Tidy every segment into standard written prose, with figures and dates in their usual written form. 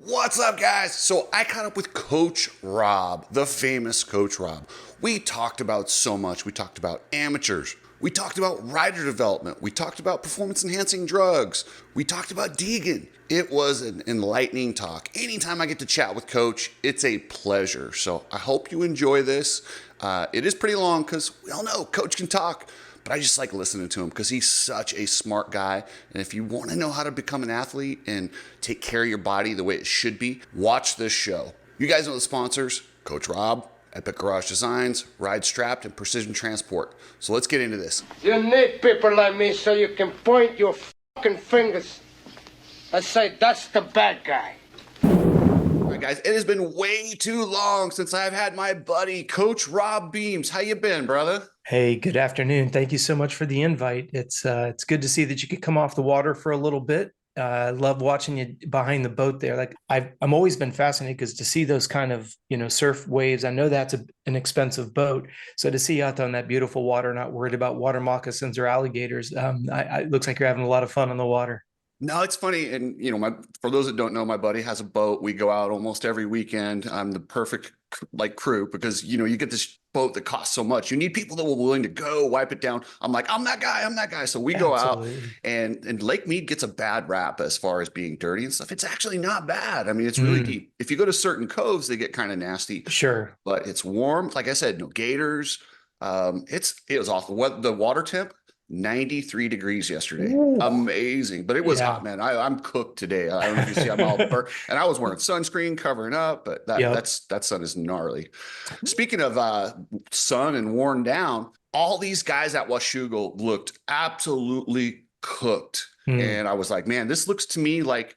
What's up, guys? So I caught up with Coach Robb, the famous Coach Robb. We talked about so much. We talked about amateurs. We talked about rider development. We talked about performance enhancing drugs. We talked about Deegan. It was an enlightening talk. Anytime I get to chat with Coach, it's a pleasure. So I hope you enjoy this. It is pretty long because we all know Coach can talk, but I just like listening to him because he's such a smart guy. And if you want to know how to become an athlete and take care of your body the way it should be, watch this show. You guys know the sponsors: Coach Robb, Epic Garage Designs, Ride Strapped, and Precision Transport. So let's get into this. You need people like me so you can point your fucking fingers and say, that's the bad guy. All right, guys, it has been way too long since I've had my buddy, Coach Robb Beams. How you been, brother? Hey, good afternoon. Thank you so much for the invite. It's good to see that you could come off the water for a little bit. I love watching you behind the boat there. Like I'm always been fascinated because to see those kind of, surf waves, I know that's an expensive boat. So to see you out there on that beautiful water, not worried about water moccasins or alligators, it looks like you're having a lot of fun on the water. No, it's funny. And, for those that don't know, my buddy has a boat. We go out almost every weekend. I'm the perfect crew because, you get this boat that costs so much. You need people that will be willing to go wipe it down. I'm like, I'm that guy. So we go Absolutely. out and Lake Mead gets a bad rap as far as being dirty and stuff. It's actually not bad. I mean, it's really deep. If you go to certain coves, they get kind of nasty. Sure. But it's warm. Like I said, no gators. It was awful. The water temp, 93 degrees yesterday. Ooh. Amazing. But it was Yeah. hot, man. I'm cooked today. I don't know if you see, I'm all burnt. And I was wearing sunscreen covering up, but Yep. that sun is gnarly. Speaking of sun and worn down, all these guys at Washougal looked absolutely cooked. And I was like, man, this looks to me like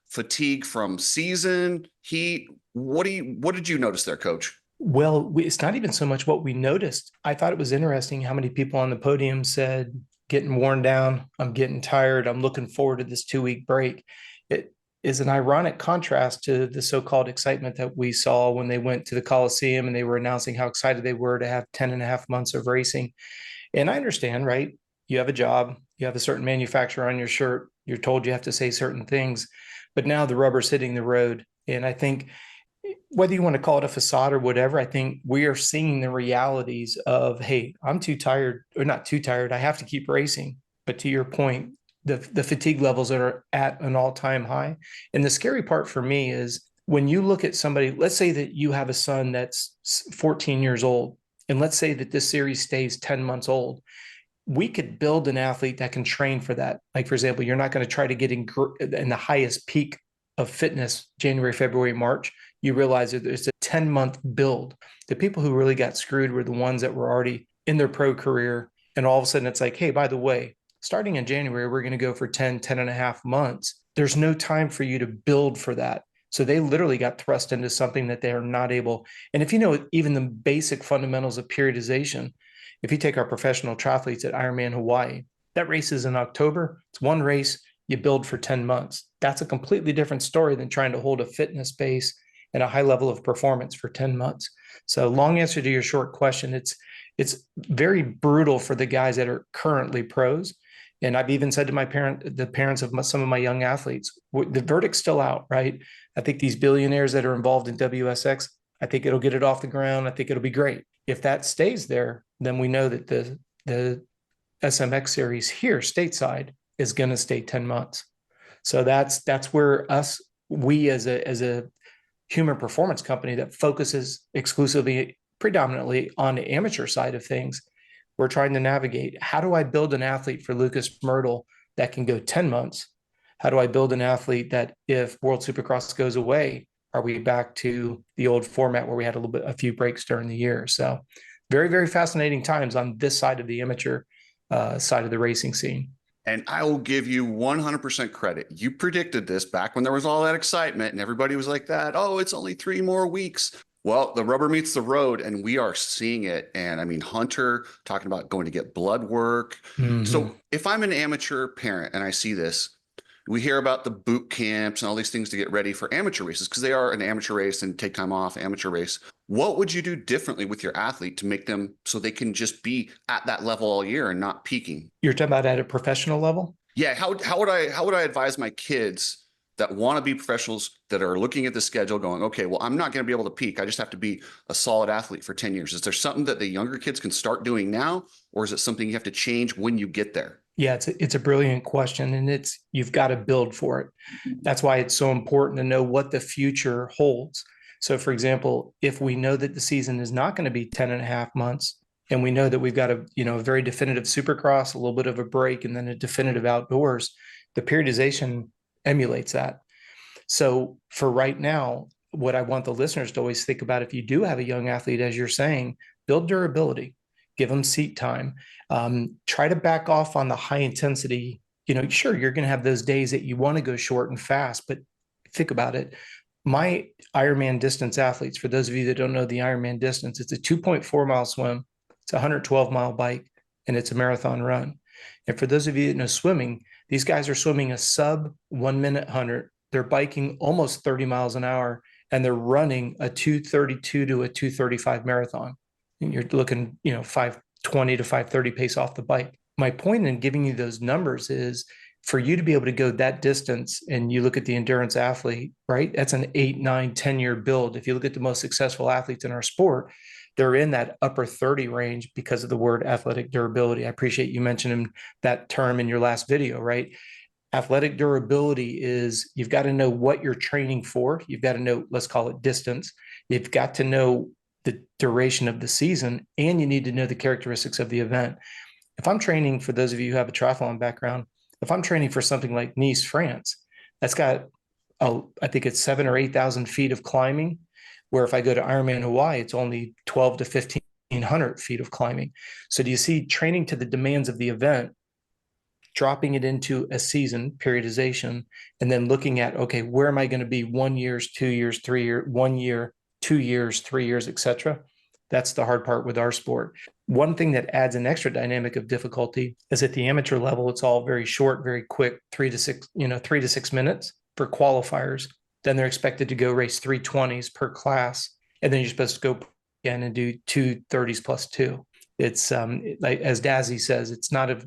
fatigue from season, heat. What did you notice there, Coach? Well, it's not even so much what we noticed. I thought it was interesting how many people on the podium said, getting worn down, I'm getting tired, I'm looking forward to this 2-week break. It is an ironic contrast to the so-called excitement that we saw when they went to the Coliseum and they were announcing how excited they were to have 10 and a half months of racing. And I understand, right? You have a job, you have a certain manufacturer on your shirt, you're told you have to say certain things, but now the rubber's hitting the road. And I think whether you want to call it a facade or whatever, I think we are seeing the realities of, hey, I'm too tired, or not too tired, I have to keep racing. But to your point, the fatigue levels are at an all-time high. And the scary part for me is when you look at somebody, let's say that you have a son that's 14 years old, and let's say that this series stays 10 months old. We could build an athlete that can train for that. Like, for example, you're not going to try to get in the highest peak of fitness January, February, March. You realize that there's a 10-month build. The people who really got screwed were the ones that were already in their pro career. And all of a sudden it's like, hey, by the way, starting in January, we're going to go for 10 and a half months. There's no time for you to build for that. So they literally got thrust into something that they are not able. And if you know even the basic fundamentals of periodization, if you take our professional triathletes at Ironman Hawaii, that race is in October. It's one race, you build for 10 months. That's a completely different story than trying to hold a fitness base and a high level of performance for 10 months. So long answer to your short question, it's very brutal for the guys that are currently pros. And I've even said to the parents of some of my young athletes, the verdict's still out, right? I think these billionaires that are involved in WSX, I think it'll get it off the ground. I think it'll be great. If that stays there, then we know that the SMX series here stateside is going to stay 10 months. So that's where we as a human performance company that focuses exclusively, predominantly on the amateur side of things, we're trying to navigate. How do I build an athlete for Lucas Myrtle that can go 10 months? How do I build an athlete that if World Supercross goes away, are we back to the old format where we had a few breaks during the year? So very, very fascinating times on this side of the amateur side of the racing scene. And I will give you 100% credit. You predicted this back when there was all that excitement and everybody was like that. Oh, it's only 3 more weeks. Well, the rubber meets the road and we are seeing it. And I mean, Hunter talking about going to get blood work. So if I'm an amateur parent and I see this, we hear about the boot camps and all these things to get ready for amateur races because they are an amateur race and take time off, amateur race. What would you do differently with your athlete to make them so they can just be at that level all year and not peaking? You're talking about at a professional level? Yeah. How would I advise my kids that want to be professionals that are looking at the schedule going, okay, well, I'm not going to be able to peak. I just have to be a solid athlete for 10 years. Is there something that the younger kids can start doing now, or is it something you have to change when you get there? Yeah, it's a brilliant question, and you've got to build for it. That's why it's so important to know what the future holds. So, for example, if we know that the season is not going to be 10 and a half months, and we know that we've got a very definitive supercross, a little bit of a break, and then a definitive outdoors, the periodization emulates that. So for right now, what I want the listeners to always think about, if you do have a young athlete, as you're saying, build durability, give them seat time, try to back off on the high intensity. Sure, you're going to have those days that you want to go short and fast, but think about it. My Ironman distance athletes, for those of you that don't know the Ironman distance, it's a 2.4-mile swim, it's a 112-mile bike, and it's a marathon run. And for those of you that know swimming, these guys are swimming a sub 1 minute 100. They're biking almost 30 miles an hour, and they're running a 232 to a 235 marathon. And you're looking, 520 to 530 pace off the bike. My point in giving you those numbers is for you to be able to go that distance, and you look at the endurance athlete, right? That's an 8, 9, 10-year build. If you look at the most successful athletes in our sport, they're in that upper 30 range because of the word athletic durability. I appreciate you mentioning that term in your last video, right? Athletic durability is you've got to know what you're training for. You've got to know, let's call it distance. You've got to know the duration of the season, and you need to know the characteristics of the event. If I'm training, for those of you who have a triathlon background, if I'm training for something like Nice, France, that's got, I think it's 7,000 or 8,000 feet of climbing, where if I go to Ironman Hawaii, it's only 12 to 1,500 feet of climbing. So do you see training to the demands of the event, dropping it into a season periodization, and then looking at, okay, where am I going to be 1 year, 2 years, 3 years, 1 year, 2 years, 3 years, etc. That's the hard part with our sport. One thing that adds an extra dynamic of difficulty is at the amateur level, it's all very short, very quick, 3 to 6 minutes for qualifiers. Then they're expected to go race 320s per class. And then you're supposed to go again and do 230s plus 2. It's like, as Dazzy says, it's not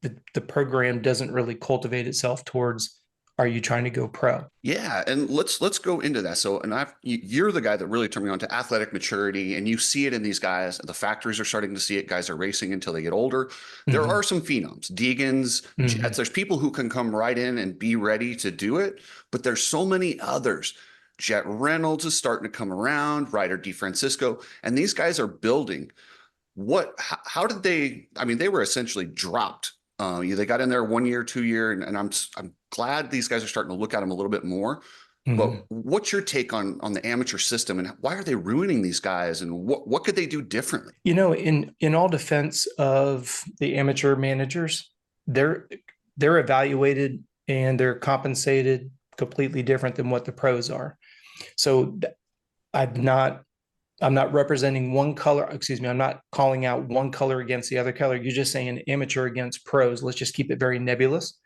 the program doesn't really cultivate itself towards, are you trying to go pro? Yeah, and let's go into that. So, and you're the guy that really turned me on to athletic maturity, and you see it in these guys. The factories are starting to see it. Guys are racing until they get older. There are some phenoms, Deegans, Jets. There's people who can come right in and be ready to do it, but there's so many others. Jet Reynolds is starting to come around, Ryder DeFrancisco, and these guys are building. How did they? I mean, they were essentially dropped. They got in there 1 year, 2 year, and I'm glad these guys are starting to look at them a little bit more. But what's your take on the amateur system, and why are they ruining these guys, and what could they do differently? In all defense of the amateur managers, they're evaluated and they're compensated completely different than what the pros are. So I'm not representing one color. Excuse me. I'm not calling out one color against the other color. You're just saying amateur against pros. Let's just keep it very nebulous.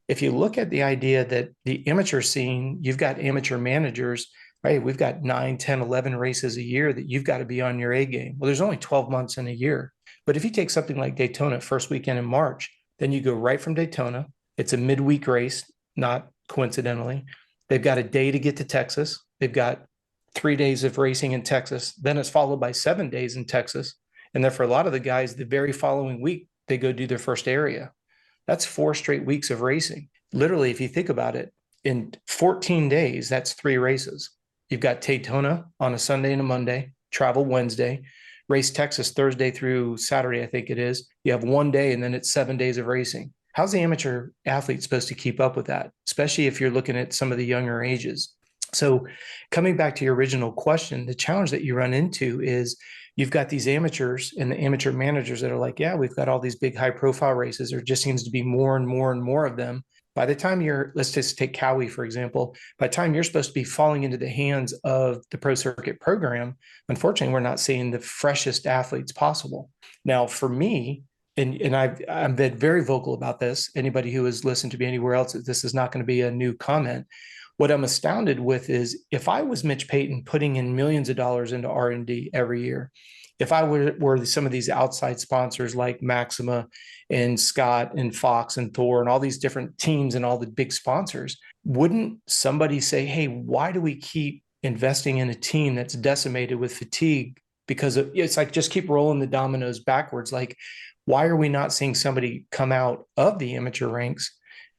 If you look at the idea that the amateur scene, you've got amateur managers, right? We've got 9, 10, 11 races a year that you've got to be on your A game. Well, there's only 12 months in a year. But if you take something like Daytona, first weekend in March, then you go right from Daytona. It's a midweek race, not coincidentally. They've got a day to get to Texas. They've got 3 days of racing in Texas. Then it's followed by 7 days in Texas. And then for a lot of the guys, the very following week, they go do their first area. That's 4 straight weeks of racing. Literally, if you think about it, in 14 days, that's 3 races. You've got Daytona on a Sunday and a Monday, travel Wednesday, race Texas Thursday through Saturday, I think it is. You have 1 day, and then it's 7 days of racing. How's the amateur athlete supposed to keep up with that, especially if you're looking at some of the younger ages? So coming back to your original question, the challenge that you run into is you've got these amateurs and the amateur managers that are like, yeah, we've got all these big high profile races. There just seems to be more and more and more of them. By the time let's just take Cowie, for example, by the time you're supposed to be falling into the hands of the pro circuit program, unfortunately, we're not seeing the freshest athletes possible. Now, for me, and I'm been very vocal about this, anybody who has listened to me anywhere else, this is not going to be a new comment. What I'm astounded with is if I was Mitch Payton putting in millions of dollars into R&D every year, if I were some of these outside sponsors like Maxima and Scott and Fox and Thor and all these different teams and all the big sponsors, wouldn't somebody say, hey, why do we keep investing in a team that's decimated with fatigue? Because it's like, just keep rolling the dominoes backwards. Like, why are we not seeing somebody come out of the amateur ranks?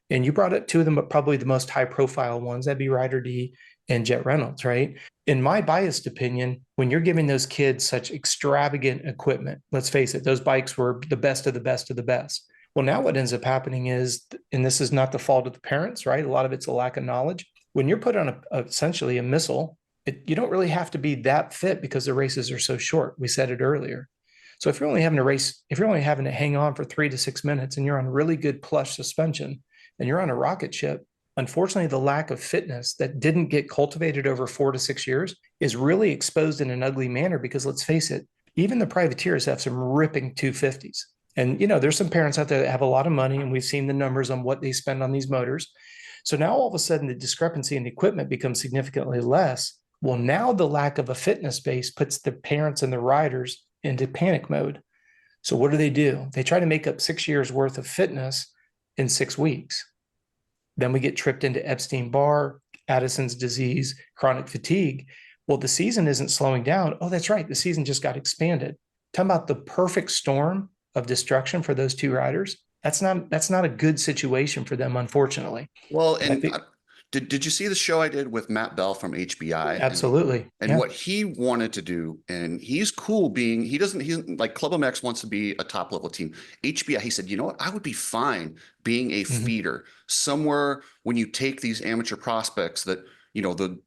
And you brought up two of them, but probably the most high profile ones, that'd be Ryder D and Jet Reynolds, right? In my biased opinion, when you're giving those kids such extravagant equipment, let's face it, those bikes were the best of the best of the best. Well, now what ends up happening is, and this is not the fault of the parents, right? A lot of it's a lack of knowledge. When you're put on essentially a missile, you don't really have to be that fit because the races are so short. We said it earlier. So if you're only having to race, if you're only having to hang on for 3 to 6 minutes and you're on really good plush suspension and you're on a rocket ship, unfortunately, the lack of fitness that didn't get cultivated over 4 to 6 years is really exposed in an ugly manner because let's face it, even the privateers have some ripping 250s. And, there's some parents out there that have a lot of money, and we've seen the numbers on what they spend on these motors. So now all of a sudden, the discrepancy in the equipment becomes significantly less. Well, now the lack of a fitness base puts the parents and the riders into panic mode. So what do? They try to make up 6 years worth of fitness in 6 weeks. Then we get tripped into Epstein-Barr, Addison's disease, chronic fatigue. Well, the season isn't slowing down. Oh, that's right. The season just got expanded. Talking about the perfect storm of destruction for those two riders. That's not a good situation for them, unfortunately. Well, And I and think did you see the show I did with Matt Bell from HBI? absolutely, And yeah. what he wanted to do, and he's cool being, he's like Club MX wants to be a top level team. HBI, he said, you know what? I would be fine being a feeder somewhere when you take these amateur prospects that, the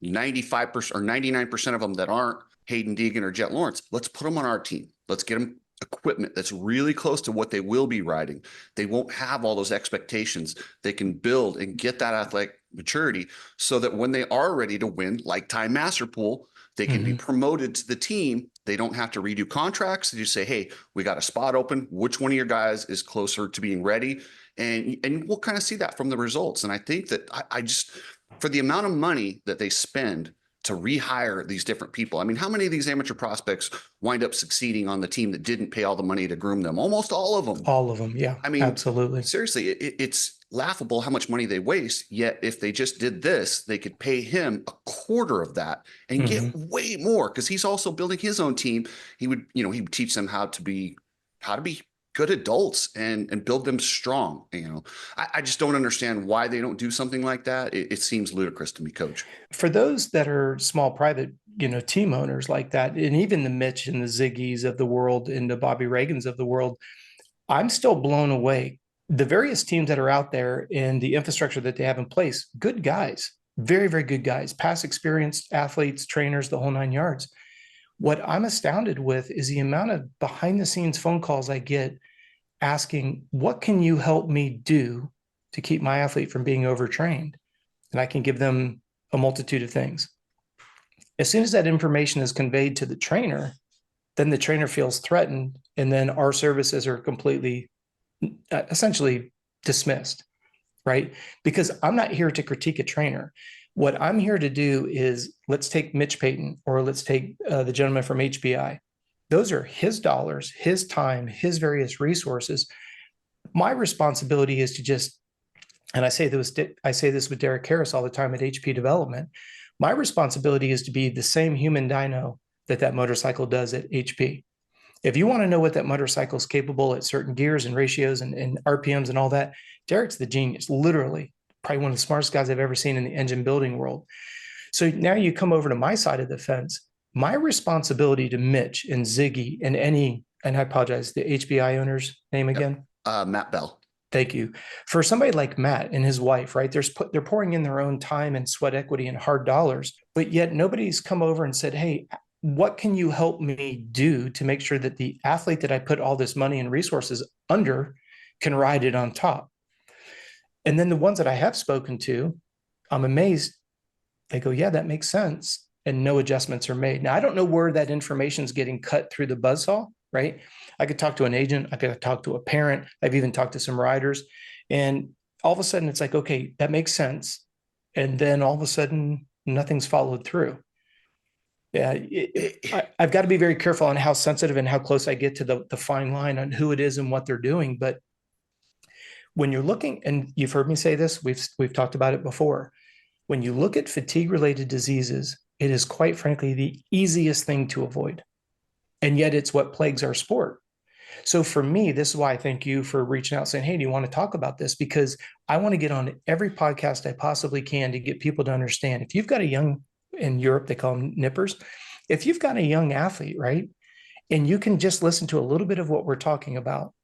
95% or 99% of them that aren't Hayden Deegan or Jet Lawrence, let's put them on our team. Let's get them equipment that's really close to what they will be riding. They won't have all those expectations. They can build and get that athletic maturity so that when they are ready to win, like Time Master Pool, they can be promoted to the team. They don't have to redo contracts. They just say, hey, we got a spot open. Which one of your guys is closer to being ready? And we'll kind of see that from the results. And I think that I just, for the amount of money that they spend to rehire these different people. I mean, how many of these amateur prospects wind up succeeding on the team that didn't pay all the money to groom them? Almost all of them. All of them. Yeah, I mean, absolutely. seriously, it's laughable how much money they waste. Yet if they just did this, they could pay him a quarter of that and get way more because he's also building his own team. He would teach them how to be good adults and build them strong. I just don't understand why they don't do something like that. It seems ludicrous to me, Coach. For those that are small private, team owners like that, and even the Mitch and the Ziggies of the world and the Bobby Reagans of the world, I'm still blown away. The various teams that are out there and the infrastructure that they have in place, good guys, very, very good guys, past experienced athletes, trainers, the whole 9 yards. What I'm astounded with is the amount of behind the scenes phone calls I get asking, what can you help me do to keep my athlete from being overtrained? And I can give them a multitude of things. As soon as that information is conveyed to the trainer, then the trainer feels threatened. And then our services are completely, essentially dismissed, right? Because I'm not here to critique a trainer. What I'm here to do is, let's take Mitch Payton, or let's take the gentleman from HBI. Those are his dollars, his time, his various resources. My responsibility is to just, and I say this with Derek Harris all the time at HP Development. My responsibility is to be the same human dyno that motorcycle does at HP. If you want to know what that motorcycle is capable at certain gears and ratios and RPMs and all that, Derek's the genius, literally, probably one of the smartest guys I've ever seen in the engine building world. So now you come over to my side of the fence. My responsibility to Mitch and Ziggy and I apologize, the HBI owner's name again? Matt Bell. Thank you. For somebody like Matt and his wife, right? They're pouring in their own time and sweat equity and hard dollars, but yet nobody's come over and said, hey, what can you help me do to make sure that the athlete that I put all this money and resources under can ride it on top? And then the ones that I have spoken to, I'm amazed. They go, yeah, that makes sense. And no adjustments are made. Now, I don't know where that information is getting cut through the buzzsaw, right? I could talk to an agent. I could talk to a parent. I've even talked to some riders. And all of a sudden it's like, okay, that makes sense. And then all of a sudden nothing's followed through. Yeah, I've got to be very careful on how sensitive and how close I get to the fine line on who it is and what they're doing. But when you're looking, and you've heard me say this, we've talked about it before. When you look at fatigue-related diseases, it is quite frankly the easiest thing to avoid. And yet it's what plagues our sport. So for me, this is why I thank you for reaching out saying, hey, do you want to talk about this? Because I want to get on every podcast I possibly can to get people to understand. If you've got a young, in Europe, they call them nippers. If you've got a young athlete, right, and you can just listen to a little bit of what we're talking about,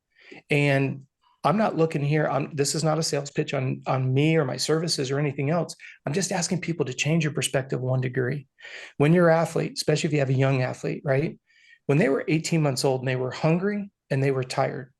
and I'm not looking here, this is not a sales pitch on me or my services or anything else. I'm just asking people to change your perspective 1 degree. When you're an athlete, especially if you have a young athlete, right, when they were 18 months old and they were hungry and they were tired,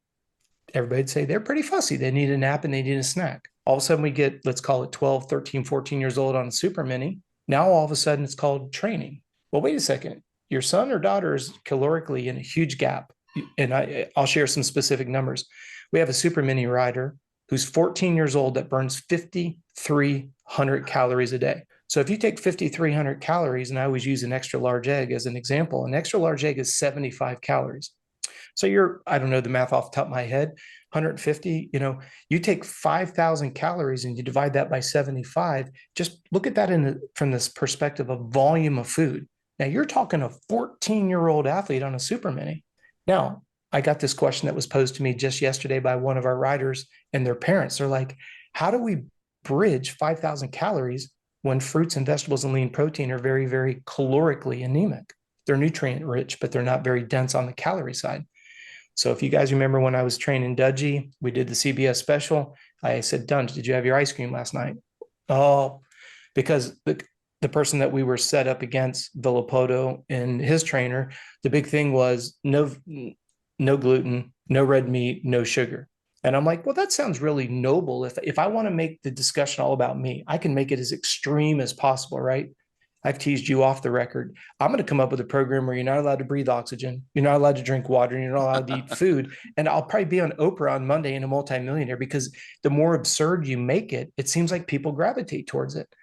everybody'd say they're pretty fussy. They need a nap and they need a snack. All of a sudden we get, let's call it 12, 13, 14 years old on a super mini. Now all of a sudden it's called training. Well, wait a second. Your son or daughter is calorically in a huge gap. And I'll share some specific numbers. We have a super mini rider who's 14 years old that burns 5,300 calories a day. So if you take 5,300 calories, and I always use an extra large egg as an example, an extra large egg is 75 calories. So I don't know the math off the top of my head, 150, you take 5,000 calories and you divide that by 75, just look at that from this perspective of volume of food. Now you're talking a 14-year-old athlete on a super mini. Now, I got this question that was posed to me just yesterday by one of our riders and their parents. They're like, how do we bridge 5,000 calories when fruits and vegetables and lean protein are very, very calorically anemic? They're nutrient rich, but they're not very dense on the calorie side. So if you guys remember when I was training Dudgy, we did the CBS special. I said, Dunge, did you have your ice cream last night? Oh, because the person that we were set up against, Villapoto and his trainer, the big thing was no gluten, no red meat, no sugar. And I'm like, well, that sounds really noble. If I want to make the discussion all about me, I can make it as extreme as possible, right? I've teased you off the record. I'm going to come up with a program where you're not allowed to breathe oxygen. You're not allowed to drink water. And you're not allowed to eat food. And I'll probably be on Oprah on Monday and a multimillionaire, because the more absurd you make it, it seems like people gravitate towards it.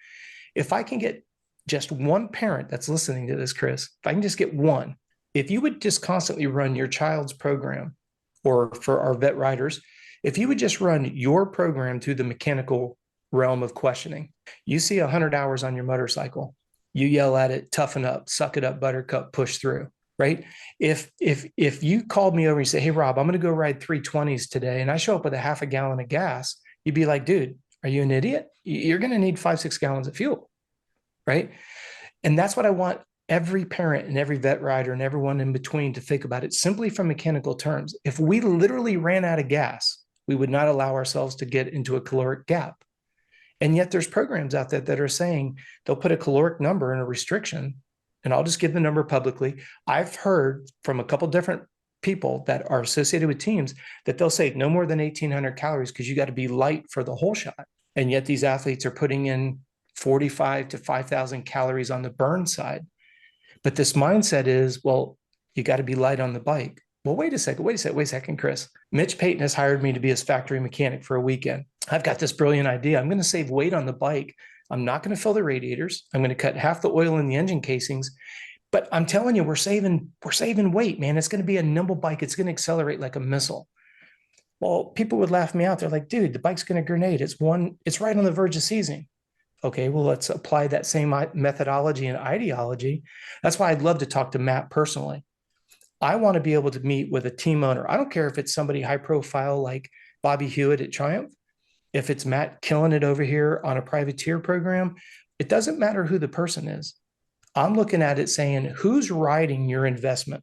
If I can get just one parent that's listening to this, Chris, if I can just get one, if you would just constantly run your child's program, or for our vet riders, if you would just run your program through the mechanical realm of questioning, you see 100 hours on your motorcycle, you yell at it, toughen up, suck it up, buttercup, push through, right? If you called me over and you say, hey, Rob, I'm going to go ride 320s today, and I show up with a half a gallon of gas, you'd be like, dude, are you an idiot? You're going to need 5-6 gallons of fuel, right? And that's what I want every parent and every vet rider and everyone in between to think about it simply from mechanical terms. If we literally ran out of gas, we would not allow ourselves to get into a caloric gap. And yet there's programs out there that are saying they'll put a caloric number and a restriction, and I'll just give the number publicly. I've heard from a couple different people that are associated with teams that they'll say no more than 1,800 calories because you got to be light for the whole shot. And yet these athletes are putting in 45 to 5,000 calories on the burn side. But this mindset is, well, you got to be light on the bike. Well, wait a second, Chris. Mitch Payton has hired me to be his factory mechanic for a weekend. I've got this brilliant idea. I'm going to save weight on the bike. I'm not going to fill the radiators. I'm going to cut half the oil in the engine casings. But I'm telling you, we're saving weight, man. It's going to be a nimble bike. It's going to accelerate like a missile. Well, people would laugh me out. They're like, dude, the bike's going to grenade. It's right on the verge of seizing. Okay, well, let's apply that same methodology and ideology. That's why I'd love to talk to Matt personally. I want to be able to meet with a team owner. I don't care if it's somebody high profile like Bobby Hewitt at Triumph, if it's Matt killing it over here on a privateer program, it doesn't matter who the person is. I'm looking at it saying, who's riding your investment?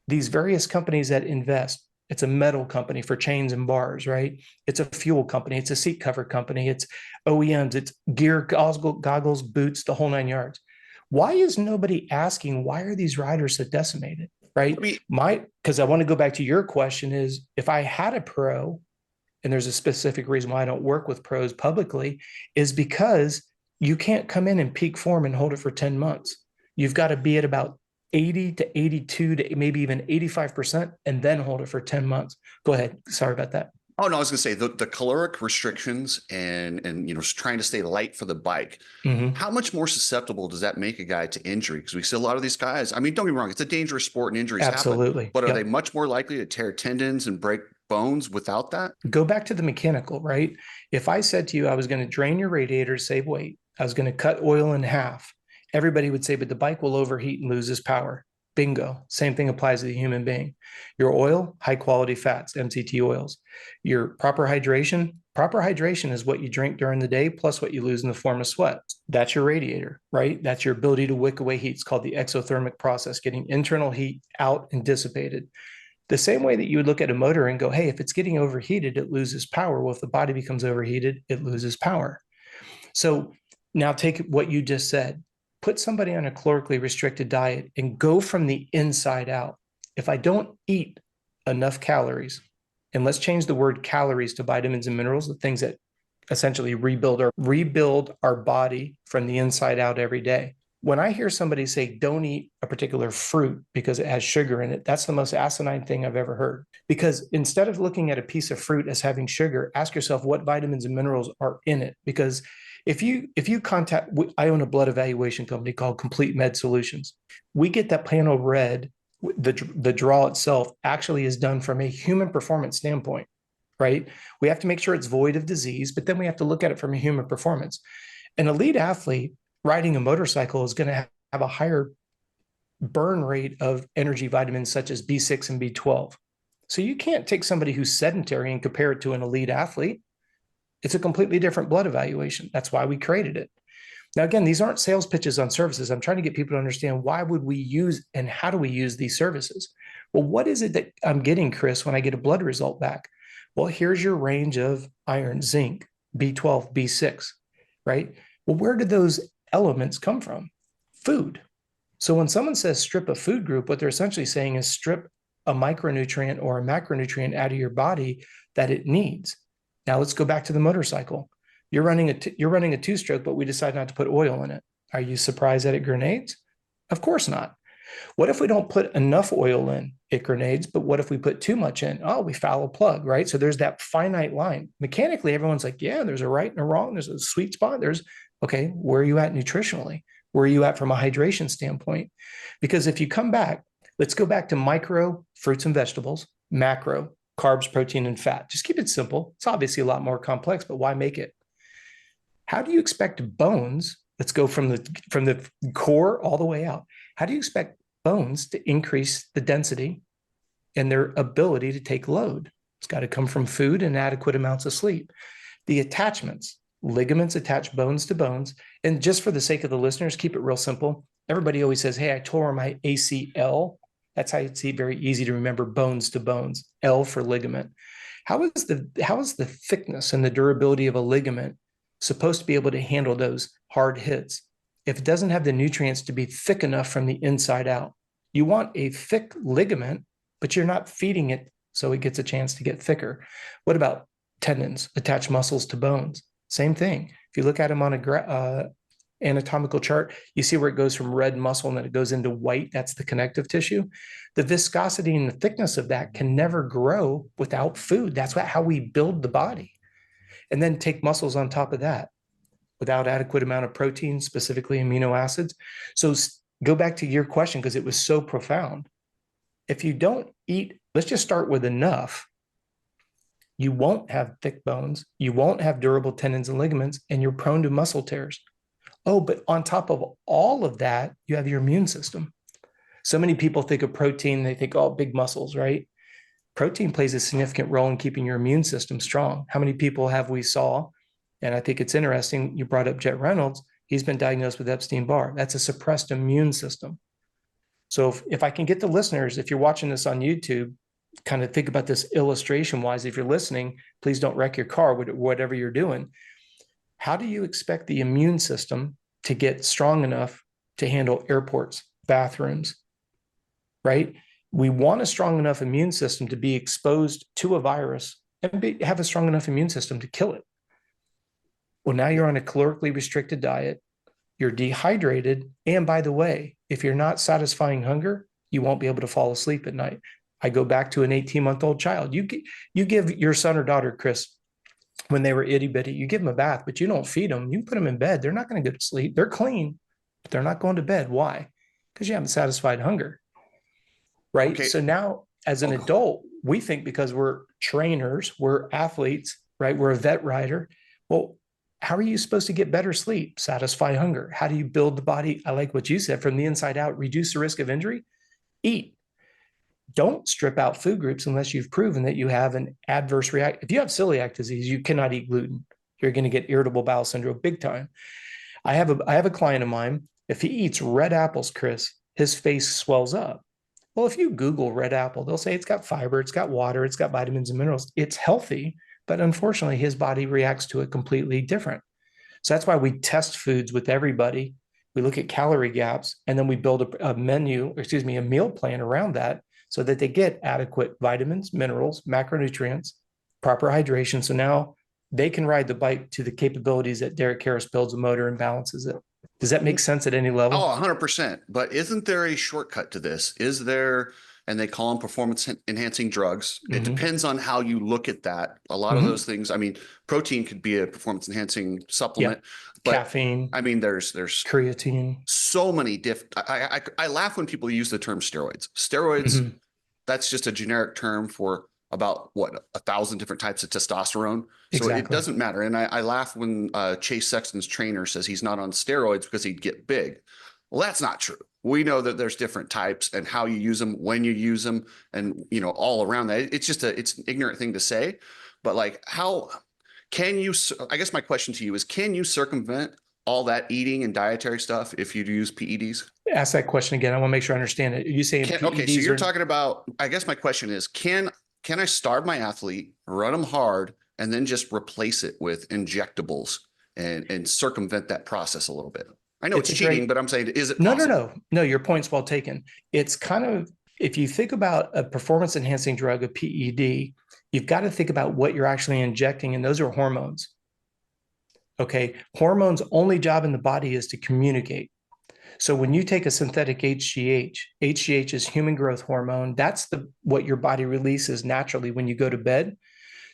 These various companies that invest, it's a metal company for chains and bars, right? It's a fuel company. It's a seat cover company. It's OEMs. It's gear, goggles, boots, the whole 9 yards. Why is nobody asking, why are these riders so decimated, right? Because I want to go back to your question is, if I had a pro, and there's a specific reason why I don't work with pros publicly, is because you can't come in peak form and hold it for 10 months. You've got to be at about 80 to 82 to maybe even 85% and then hold it for 10 months. Go ahead. Sorry about that. Oh, no, I was going to say the caloric restrictions and trying to stay light for the bike. Mm-hmm. How much more susceptible does that make a guy to injury? Because we see a lot of these guys. I mean, don't get me wrong, it's a dangerous sport and injuries Absolutely. happen. But are they much more likely to tear tendons and break bones without that? Go back to the mechanical, right? If I said to you, I was going to drain your radiator to save weight, I was going to cut oil in half, everybody would say, but the bike will overheat and loses power. Bingo. Same thing applies to the human being. Your oil, high quality fats, MCT oils. Your proper hydration is what you drink during the day plus what you lose in the form of sweat. That's your radiator, right? That's your ability to wick away heat. It's called the exothermic process, getting internal heat out and dissipated. The same way that you would look at a motor and go, hey, if it's getting overheated, it loses power. Well, if the body becomes overheated, it loses power. So now take what you just said, put somebody on a calorically restricted diet and go from the inside out. If I don't eat enough calories, and let's change the word calories to vitamins and minerals, the things that essentially rebuild our body from the inside out every day. When I hear somebody say, don't eat a particular fruit because it has sugar in it, that's the most asinine thing I've ever heard. Because instead of looking at a piece of fruit as having sugar, ask yourself what vitamins and minerals are in it. Because if you contact, I own a blood evaluation company called Complete Med Solutions. We get that panel read. The draw itself actually is done from a human performance standpoint, right? We have to make sure it's void of disease, but then we have to look at it from a human performance. An elite athlete riding a motorcycle is going to have a higher burn rate of energy vitamins such as B6 and B12. So you can't take somebody who's sedentary and compare it to an elite athlete. It's a completely different blood evaluation. That's why we created it. Now, again, these aren't sales pitches on services. I'm trying to get people to understand why would we use and how do we use these services? Well, what is it that I'm getting, Chris, when I get a blood result back? Well, here's your range of iron, zinc, B12, B6, right? Well, where did those elements come from? Food. So when someone says strip a food group, what they're essentially saying is strip a micronutrient or a macronutrient out of your body that it needs. Now let's go back to the motorcycle. You're running a two-stroke, but we decide not to put oil in it. Are you surprised that it grenades? Of course not. What if we don't put enough oil in? It grenades, but what if we put too much in? Oh, we foul a plug, right? So there's that finite line. Mechanically, everyone's like, yeah, there's a right and a wrong. There's a sweet spot. Okay, where are you at nutritionally? Where are you at from a hydration standpoint? Because if you come back, let's go back to micro, fruits and vegetables, macro, carbs, protein, and fat. Just keep it simple. It's obviously a lot more complex, but why make it? How do you expect bones? Let's go from the core all the way out. How do you expect bones to increase the density and their ability to take load? It's got to come from food and adequate amounts of sleep. The attachments, ligaments attach bones to bones. And just for the sake of the listeners, keep it real simple. Everybody always says, hey, I tore my ACL. That's how it's very easy to remember bones to bones, L for ligament. How is the thickness and the durability of a ligament supposed to be able to handle those hard hits if it doesn't have the nutrients to be thick enough from the inside out? You want a thick ligament, but you're not feeding it so it gets a chance to get thicker. What about tendons, attach muscles to bones? Same thing. If you look at them on a anatomical chart, you see where it goes from red muscle and then it goes into white. That's the connective tissue. The viscosity and the thickness of that can never grow without food. That's how we build the body. And then take muscles on top of that without adequate amount of protein, specifically amino acids. So go back to your question because it was so profound. If you don't eat, let's just start with enough, you won't have thick bones, you won't have durable tendons and ligaments, and you're prone to muscle tears. Oh, but on top of all of that, you have your immune system. So many people think of protein, they think, oh, big muscles, right? Protein plays a significant role in keeping your immune system strong. How many people have we saw? And I think it's interesting, you brought up Jet Reynolds. He's been diagnosed with Epstein-Barr. That's a suppressed immune system. So if I can get the listeners, if you're watching this on YouTube, kind of think about this illustration-wise. If you're listening, please don't wreck your car, whatever you're doing. How do you expect the immune system to get strong enough to handle airports, bathrooms, right? We want a strong enough immune system to be exposed to a virus and have a strong enough immune system to kill it. Well, now you're on a calorically restricted diet, you're dehydrated, and by the way, if you're not satisfying hunger, you won't be able to fall asleep at night. I go back to an 18-month-old child. You give your son or daughter, Chris, when they were itty bitty, you give them a bath, but you don't feed them. You put them in bed. They're not going to go to sleep. They're clean, but they're not going to bed. Why? Because you haven't satisfied hunger. Right. Okay. So now as an adult, we think because we're trainers, we're athletes, right? We're a vet rider. Well, how are you supposed to get better sleep, satisfy hunger? How do you build the body? I like what you said, from the inside out, reduce the risk of injury. Eat. Don't strip out food groups unless you've proven that you have an adverse reaction. If you have celiac disease, you cannot eat gluten. You're going to get irritable bowel syndrome big time. I have a client of mine. If he eats red apples, Chris, his face swells up. Well, if you Google red apple, they'll say it's got fiber, it's got water, it's got vitamins and minerals. It's healthy, but unfortunately, his body reacts to it completely different. So that's why we test foods with everybody. We look at calorie gaps, and then we build a meal plan around that so that they get adequate vitamins, minerals, macronutrients, proper hydration. So now they can ride the bike to the capabilities that Derek Harris builds a motor and balances it. Does that make sense at any level? Oh, 100%. But isn't there a shortcut to this? Is there, and they call them performance enhancing drugs. It depends on how you look at that. A lot of those things, I mean, protein could be a performance enhancing supplement, but caffeine. I mean, there's creatine. So many I laugh when people use the term steroids. Steroids, that's just a generic term for about 1,000 different types of testosterone. So it doesn't matter. And I laugh when Chase Sexton's trainer says he's not on steroids because he'd get big. Well, that's not true. We know that there's different types and how you use them, when you use them, and all around that. It's just it's an ignorant thing to say, but like, how can you? I guess my question to you is, can you circumvent all that eating and dietary stuff if you use PEDs? Ask that question again. I want to make sure I understand it. Are you saying PEDs okay? So you're talking about. I guess my question is, can I starve my athlete, run them hard, and then just replace it with injectables and circumvent that process a little bit? I know it's cheating, but I'm saying, is it possible? No, your point's well taken. It's kind of, if you think about a performance enhancing drug, a PED, you've got to think about what you're actually injecting, and those are hormones. Okay. Hormones' only job in the body is to communicate. So when you take a synthetic HGH is human growth hormone. That's what your body releases naturally when you go to bed.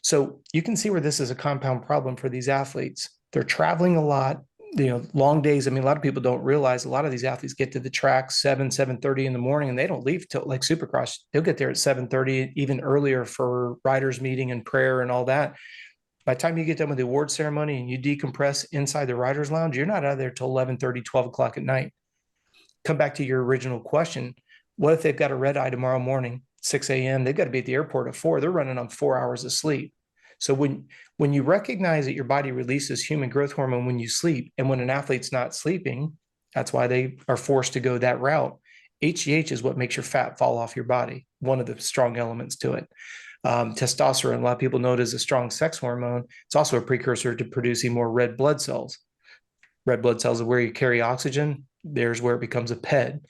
So you can see where this is a compound problem for these athletes. They're traveling a lot, long days. I mean, a lot of people don't realize a lot of these athletes get to the track 7:30 in the morning, and they don't leave till like Supercross. They'll get there at 7:30, even earlier for riders meeting and prayer and all that. By the time you get done with the award ceremony and you decompress inside the riders lounge, you're not out of there till 11:30, 12 o'clock at night. Come back to your original question. What if they've got a red eye tomorrow morning, 6 a.m.? They've got to be at the airport at 4. They're running on 4 hours of sleep. So when you recognize that your body releases human growth hormone when you sleep, and when an athlete's not sleeping, that's why they are forced to go that route. HGH is what makes your fat fall off your body, one of the strong elements to it. Testosterone, a lot of people know it as a strong sex hormone. It's also a precursor to producing more red blood cells. Red blood cells are where you carry oxygen. There's where it becomes a PED.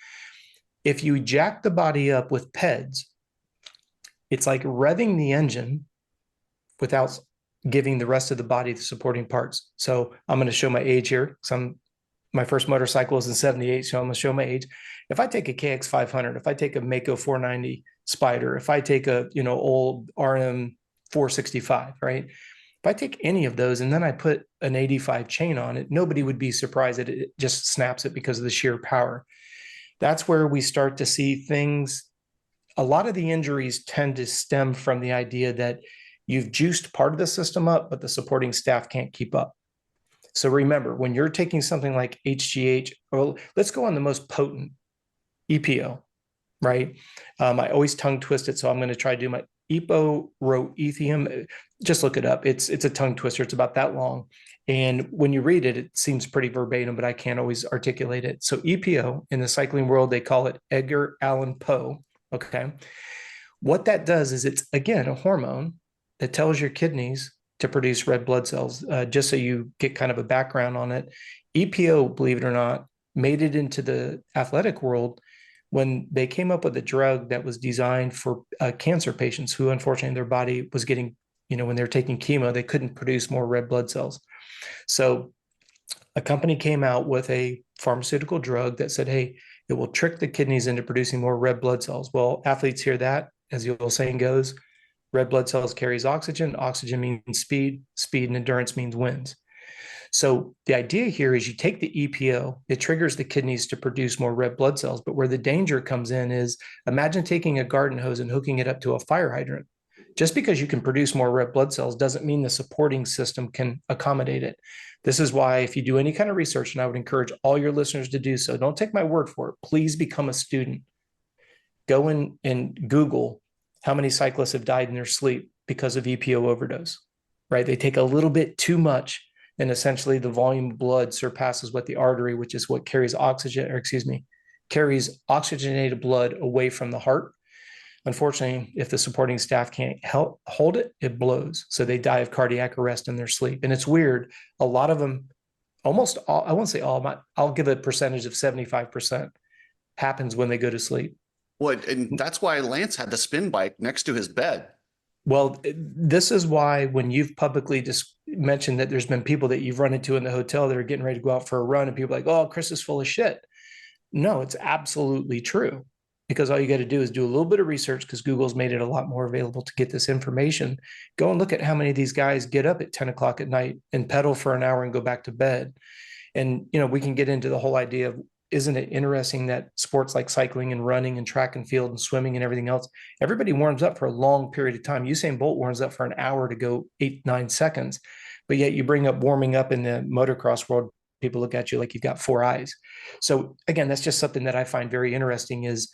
If you jack the body up with PEDs, it's like revving the engine without giving the rest of the body the supporting parts. So I'm going to show my age here. My first motorcycle was in 78, so I'm going to show my age. If I take a KX 500, if I take a Mako 490 Spider, if I take a old RM 465, right? If I take any of those and then I put an 85 chain on it, nobody would be surprised that it just snaps it because of the sheer power. That's where we start to see things. A lot of the injuries tend to stem from the idea that you've juiced part of the system up, but the supporting staff can't keep up. So remember, when you're taking something like HGH, or let's go on the most potent, EPO, right? I always tongue twist it, so I'm going to try to do my epoerythemium. Just look it up. It's a tongue twister. It's about that long. And when you read it, it seems pretty verbatim, but I can't always articulate it. So EPO, in the cycling world, they call it Edgar Allan Poe. Okay. What that does is it's, again, a hormone that tells your kidneys to produce red blood cells. Just so you get kind of a background on it, EPO, believe it or not, made it into the athletic world when they came up with a drug that was designed for cancer patients who, unfortunately, their body was getting, when they're taking chemo, they couldn't produce more red blood cells. So a company came out with a pharmaceutical drug that said, hey, it will trick the kidneys into producing more red blood cells. Well, athletes hear that, as the old saying goes, red blood cells carries oxygen. Oxygen means speed. Speed and endurance means wins. So the idea here is you take the EPO, it triggers the kidneys to produce more red blood cells. But where the danger comes in is, imagine taking a garden hose and hooking it up to a fire hydrant. Just because you can produce more red blood cells doesn't mean the supporting system can accommodate it. This is why if you do any kind of research, and I would encourage all your listeners to do so, don't take my word for it. Please become a student. Go in and Google how many cyclists have died in their sleep because of EPO overdose, right? They take a little bit too much, and essentially the volume of blood surpasses what the artery, which is what carries carries oxygenated blood away from the heart. Unfortunately, if the supporting staff can't hold it, it blows. So they die of cardiac arrest in their sleep. And it's weird. A lot of them, almost all, I won't say all, I'll give a percentage of 75% happens when they go to sleep. Well, and that's why Lance had the spin bike next to his bed. Well, this is why when you've publicly just mentioned that there's been people that you've run into in the hotel that are getting ready to go out for a run, and people are like, oh, Chris is full of shit. No, it's absolutely true. Because all you got to do is do a little bit of research, because Google's made it a lot more available to get this information. Go and look at how many of these guys get up at 10 o'clock at night and pedal for an hour and go back to bed. And, we can get into the whole idea of, isn't it interesting that sports like cycling and running and track and field and swimming and everything else, everybody warms up for a long period of time. Usain Bolt warms up for an hour to go 8-9 seconds. But yet you bring up warming up in the motocross world, people look at you like you've got four eyes. So again, that's just something that I find very interesting, is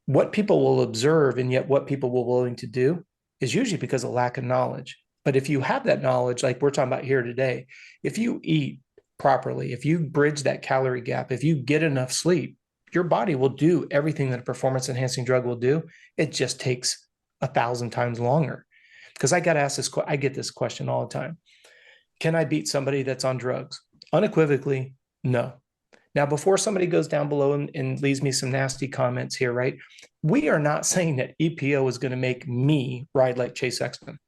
what people will observe, and yet what people will be willing to do is usually because of lack of knowledge. But if you have that knowledge, like we're talking about here today, if you eat properly, if you bridge that calorie gap, if you get enough sleep, your body will do everything that a performance enhancing drug will do. It just takes 1,000 times longer. Because I got asked this, I get this question all the time. Can I beat somebody that's on drugs? Unequivocally, no. Now, before somebody goes down below and leaves me some nasty comments here, right? We are not saying that EPO is going to make me ride like Chase Exton,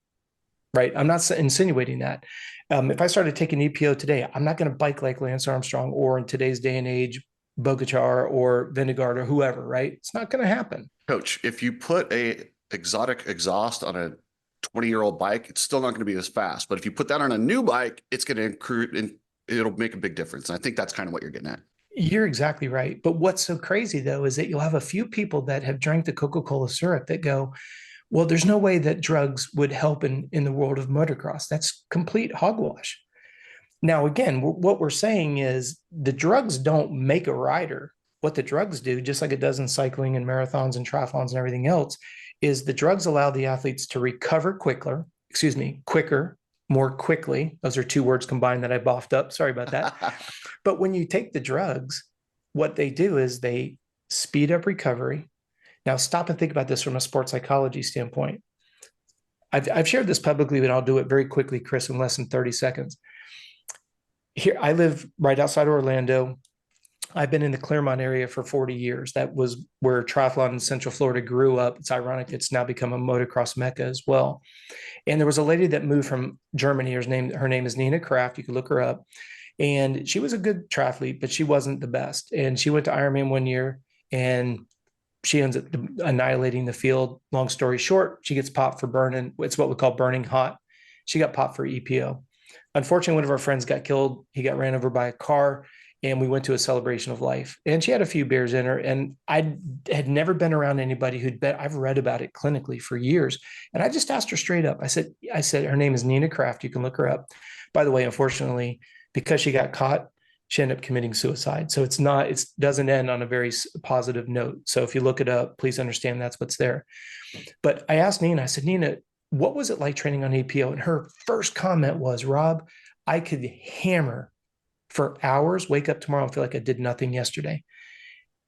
right? I'm not insinuating that. If I started taking EPO today, I'm not going to bike like Lance Armstrong, or in today's day and age, Bogachar or Vingegaard or whoever, right? It's not going to happen. Coach, if you put a exotic exhaust on a 20-year-old bike, it's still not going to be as fast. But if you put that on a new bike, it's going to increase, and it'll make a big difference. And I think that's kind of what you're getting at. You're exactly right. But what's so crazy, though, is that you'll have a few people that have drank the Coca-Cola syrup that go, well, there's no way that drugs would help in the world of motocross. That's complete hogwash. Now, again, what we're saying is the drugs don't make a rider. What the drugs do, just like it does in cycling and marathons and triathlons and everything else, is the drugs allow the athletes to recover quicker, more quickly. Those are two words combined that I boffed up. Sorry about that. But when you take the drugs, what they do is they speed up recovery. Now, stop and think about this from a sports psychology standpoint. I've shared this publicly, but I'll do it very quickly, Chris, in less than 30 seconds. Here, I live right outside Orlando. I've been in the Claremont area for 40 years. That was where triathlon in Central Florida grew up. It's ironic it's now become a motocross mecca as well. And there was a lady that moved from Germany. Her name is Nina Kraft. You can look her up. And she was a good triathlete, but she wasn't the best. And she went to Ironman one year, and she ends up annihilating the field. Long story short, she gets popped for burning. It's what we call burning hot. She got popped for EPO. Unfortunately, one of our friends got killed. He got ran over by a car, and we went to a celebration of life. And she had a few beers in her. And I had never been around anybody who'd bet. I've read about it clinically for years. And I just asked her straight up. I said, her name is Nina Kraft. You can look her up. By the way, unfortunately, because she got caught, she ended up committing suicide. So it doesn't end on a very positive note. So if you look it up, please understand that's what's there. But I asked Nina, I said, Nina, what was it like training on EPO? And her first comment was, Rob, I could hammer for hours, wake up tomorrow and feel like I did nothing yesterday.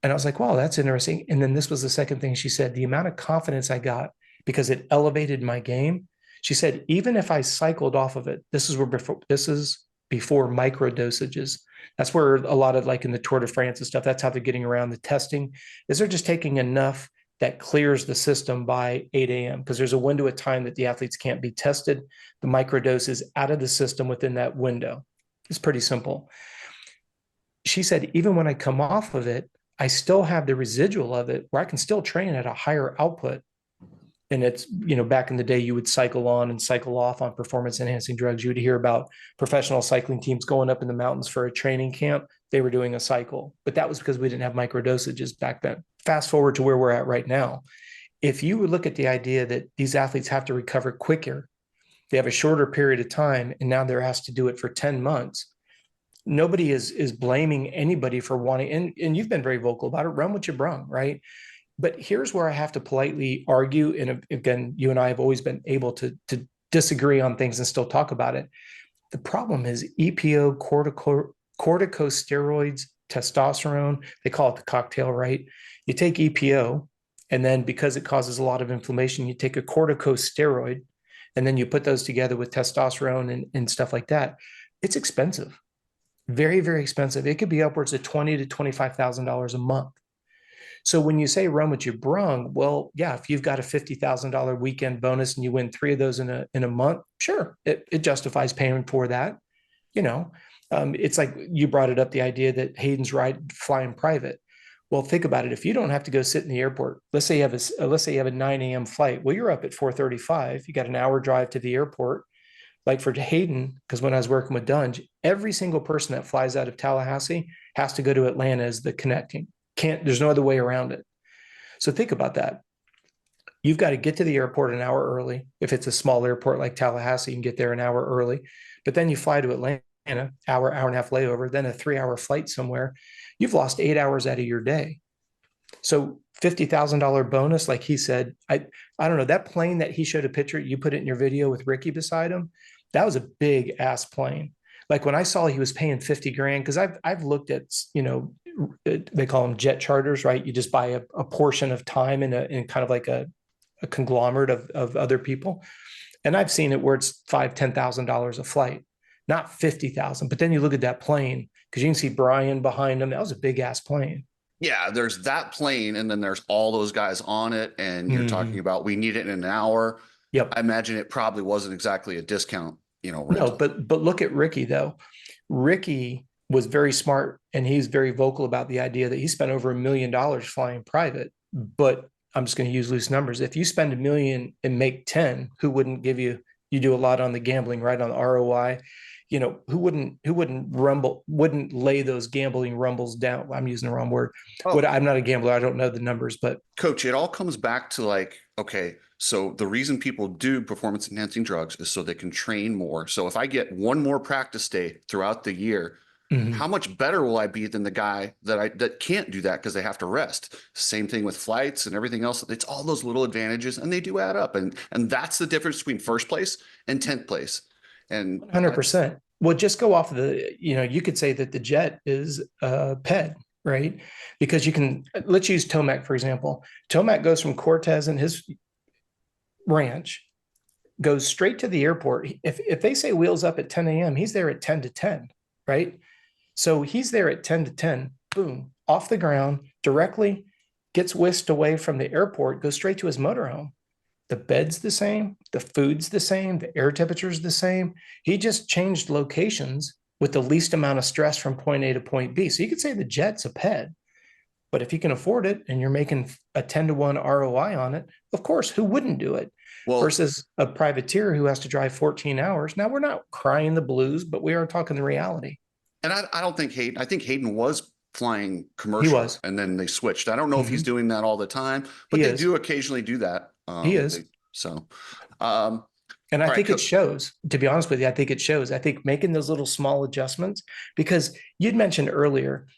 And I was like, wow, that's interesting. And then this was the second thing she said, the amount of confidence I got because it elevated my game. She said, even if I cycled off of it, this is before micro dosages. That's where a lot of, like in the Tour de France and stuff, that's how they're getting around the testing, is they're just taking enough that clears the system by 8 a.m. because there's a window of time that the athletes can't be tested. The microdose is out of the system within that window. It's pretty simple. She said, even when I come off of it, I still have the residual of it where I can still train at a higher output. And it's, back in the day, you would cycle on and cycle off on performance enhancing drugs. You would hear about professional cycling teams going up in the mountains for a training camp. They were doing a cycle, but that was because we didn't have micro dosages back then. Fast forward to where we're at right now. If you look at the idea that these athletes have to recover quicker, they have a shorter period of time, and now they're asked to do it for 10 months. Nobody is blaming anybody for wanting, and you've been very vocal about it, run what you brung, right? But here's where I have to politely argue. And again, you and I have always been able to disagree on things and still talk about it. The problem is EPO, corticosteroids, testosterone, they call it the cocktail, right? You take EPO, and then because it causes a lot of inflammation, you take a corticosteroid, and then you put those together with testosterone and stuff like that. It's expensive, very, very expensive. It could be upwards of $20,000 to $25,000 a month. So when you say run what you brung, well, yeah, if you've got a $50,000 weekend bonus and you win 3 of those in a month, sure, it justifies paying for that. You know, it's like you brought it up, the idea that Hayden's flying private. Well, think about it. If you don't have to go sit in the airport, let's say you have a 9 a.m. flight. Well, you're up at 4:35. You got an hour drive to the airport. Like for Hayden, because when I was working with Dunge, every single person that flies out of Tallahassee has to go to Atlanta as the connecting. There's no other way around it. So think about that. You've got to get to the airport an hour early. If it's a small airport like Tallahassee, you can get there an hour early. But then you fly to Atlanta, hour and a half layover, then a 3-hour flight somewhere. You've lost 8 hours out of your day. So $50,000 bonus, like he said, I don't know, that plane that he showed a picture, you put it in your video with Ricky beside him, that was a big ass plane. Like when I saw he was paying 50 grand, because I've looked at, they call them jet charters, right? You just buy a portion of time in kind of like a conglomerate of other people. And I've seen it where it's $5,000-$10,000 a flight, not 50,000. But then you look at that plane, because you can see Brian behind him. That was a big ass plane. Yeah, there's that plane, and then there's all those guys on it, and you're talking about we need it in an hour. Yep. I imagine it probably wasn't exactly a discount, rental. No, but look at Ricky though. Ricky was very smart, and he's very vocal about the idea that he spent over $1 million flying private. But I'm just going to use loose numbers. If you spend $1 million and make 10, who wouldn't give you? You do a lot on the gambling, right? On the ROI. Who wouldn't lay those gambling rumbles down? I'm using the wrong word. I'm not a gambler. I don't know the numbers, but Coach, it all comes back to like, okay, so the reason people do performance enhancing drugs is so they can train more. So if I get one more practice day throughout the year, how much better will I be than the guy that can't do that because they have to rest? Same thing with flights and everything else. It's all those little advantages, and they do add up. And that's the difference between first place and 10th place. And 100%. Well, just go off of you could say that the jet is a PED, right? Because let's use Tomac, for example. Tomac goes from Cortez and his ranch, goes straight to the airport. If they say wheels up at 10 a.m., he's there at 10 to 10, right? So he's there at 10 to 10, boom, off the ground, directly, gets whisked away from the airport, goes straight to his motorhome. The bed's the same, the food's the same, the air temperature's the same. He just changed locations with the least amount of stress from point A to point B. So you could say the jet's a PED, but if you can afford it and you're making a 10-to-1 ROI on it, of course, who wouldn't do it? Well, versus a privateer who has to drive 14 hours. Now, we're not crying the blues, but we are talking the reality. And I don't think I think Hayden was flying commercial. He was. And then they switched. I don't know if he's doing that all the time, but they do occasionally do that. He is. And I think it shows, to be honest with you, I think it shows. I think making those little small adjustments, because you'd mentioned earlier,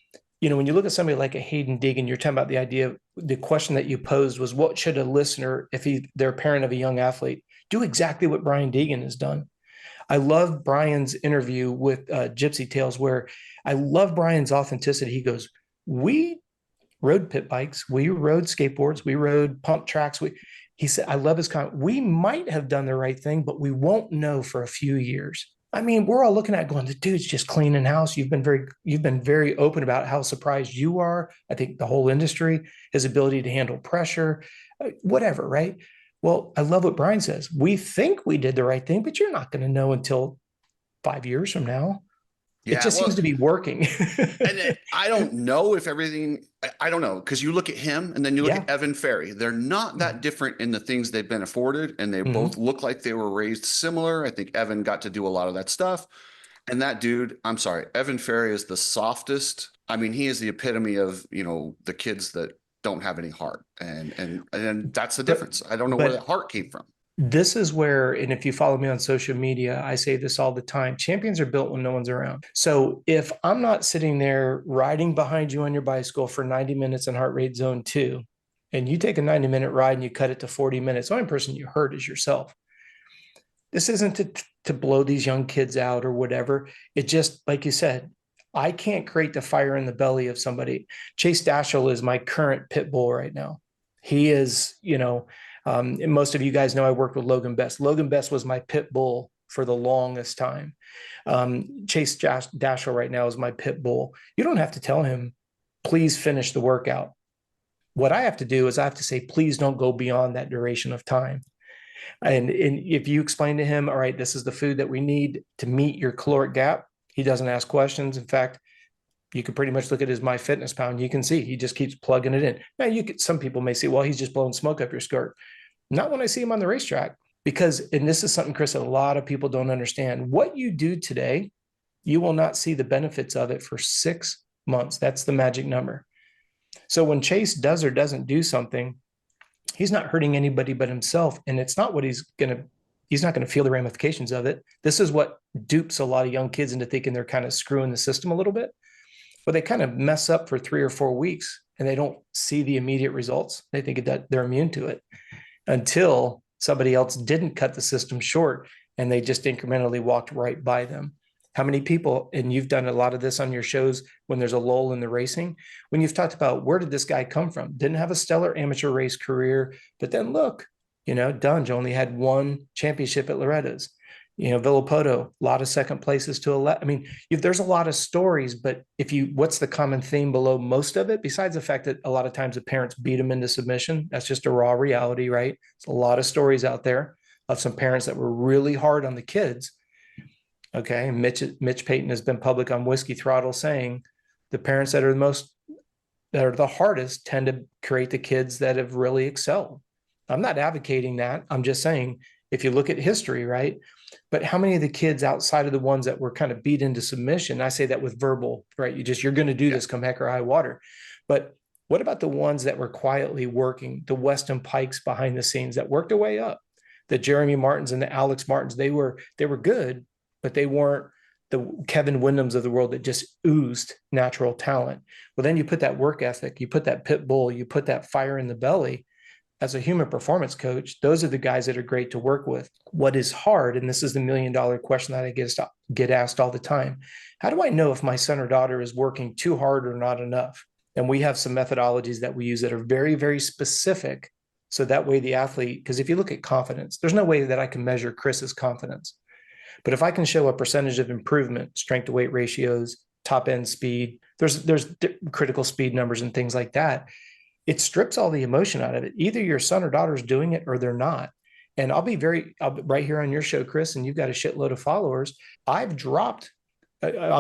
when you look at somebody like a Hayden Deegan, you're talking about the idea, the question that you posed was, what should a listener, if they're a parent of a young athlete, do exactly what Brian Deegan has done? I love Brian's interview with Gypsy Tales, where I love Brian's authenticity. He goes, we rode pit bikes, we rode skateboards, we rode pump tracks. He said, I love his comment. We might have done the right thing, but we won't know for a few years. I mean, we're all looking at it going, the dude's just cleaning house. You've been very open about how surprised you are. I think the whole industry, his ability to handle pressure, whatever, right? Well, I love what Brian says. We think we did the right thing, but you're not going to know until 5 years from now. Yeah, it just seems to be working. And I don't know if everything, I don't know, because you look at him and then you look at Evan Ferry. They're not that different in the things they've been afforded, and they both look like they were raised similar. I think Evan got to do a lot of that stuff. And that dude, I'm sorry, Evan Ferry is the softest. I mean, he is the epitome of, the kids that don't have any heart. And that's the But difference. I don't know where that heart came from. this is where, and if you follow me on social media, I say this all the time, champions are built when no one's around. So if I'm not sitting there riding behind you on your bicycle for 90 minutes in heart rate zone 2, and you take a 90-minute ride and you cut it to 40 minutes, the only person you hurt is yourself. This isn't to blow these young kids out or whatever. It just, like you said, I can't create the fire in the belly of somebody. Chase Dashel is my current pit bull right now. He is, and most of you guys know I worked with Logan Best. Logan Best was my pit bull for the longest time. Chase Dashel right now is my pit bull. You don't have to tell him, please finish the workout. What I have to do is I have to say, please don't go beyond that duration of time. And if you explain to him, all right, this is the food that we need to meet your caloric gap, he doesn't ask questions. In fact, you can pretty much look at his MyFitnessPal and you can see he just keeps plugging it in. Now, some people may say, well, he's just blowing smoke up your skirt. Not when I see him on the racetrack, because, and this is something, Chris, that a lot of people don't understand. What you do today, you will not see the benefits of it for 6 months. That's the magic number. So when Chase does or doesn't do something, he's not hurting anybody but himself. And it's not what he's not going to feel the ramifications of it. This is what dupes a lot of young kids into thinking they're kind of screwing the system a little bit. But they kind of mess up for 3 or 4 weeks and they don't see the immediate results. They think that they're immune to it until somebody else didn't cut the system short and they just incrementally walked right by them. How many people, and you've done a lot of this on your shows when there's a lull in the racing, when you've talked about where did this guy come from? Didn't have a stellar amateur race career, but then look, Dunge only had 1 championship at Loretta's. Villapoto, a lot of second places to 11. I mean, there's a lot of stories, but what's the common theme below most of it? Besides the fact that a lot of times the parents beat them into submission. That's just a raw reality, right? There's a lot of stories out there of some parents that were really hard on the kids. Okay. Mitch Payton has been public on Whiskey Throttle saying the parents that are the hardest tend to create the kids that have really excelled. I'm not advocating that. I'm just saying, if you look at history, right? But how many of the kids outside of the ones that were kind of beat into submission, I say that with verbal, right? You're going to do this come heck or high water. But what about the ones that were quietly working, the Weston Pikes behind the scenes that worked their way up, the Jeremy Martins and the Alex Martins? They were good, but they weren't the Kevin Wyndhams of the world that just oozed natural talent. Well, then you put that work ethic, you put that pit bull, you put that fire in the belly. As a human performance coach, those are the guys that are great to work with. What is hard, and this is the $1 million question that I get asked all the time, how do I know if my son or daughter is working too hard or not enough? And we have some methodologies that we use that are very, very specific. So that way the athlete, because if you look at confidence, there's no way that I can measure Chris's confidence. But if I can show a percentage of improvement, strength to weight ratios, top end speed, there's critical speed numbers and things like that. It strips all the emotion out of it. Either your son or daughter is doing it or they're not. And I'll be right here on your show, Chris, and you've got a shitload of followers. I'll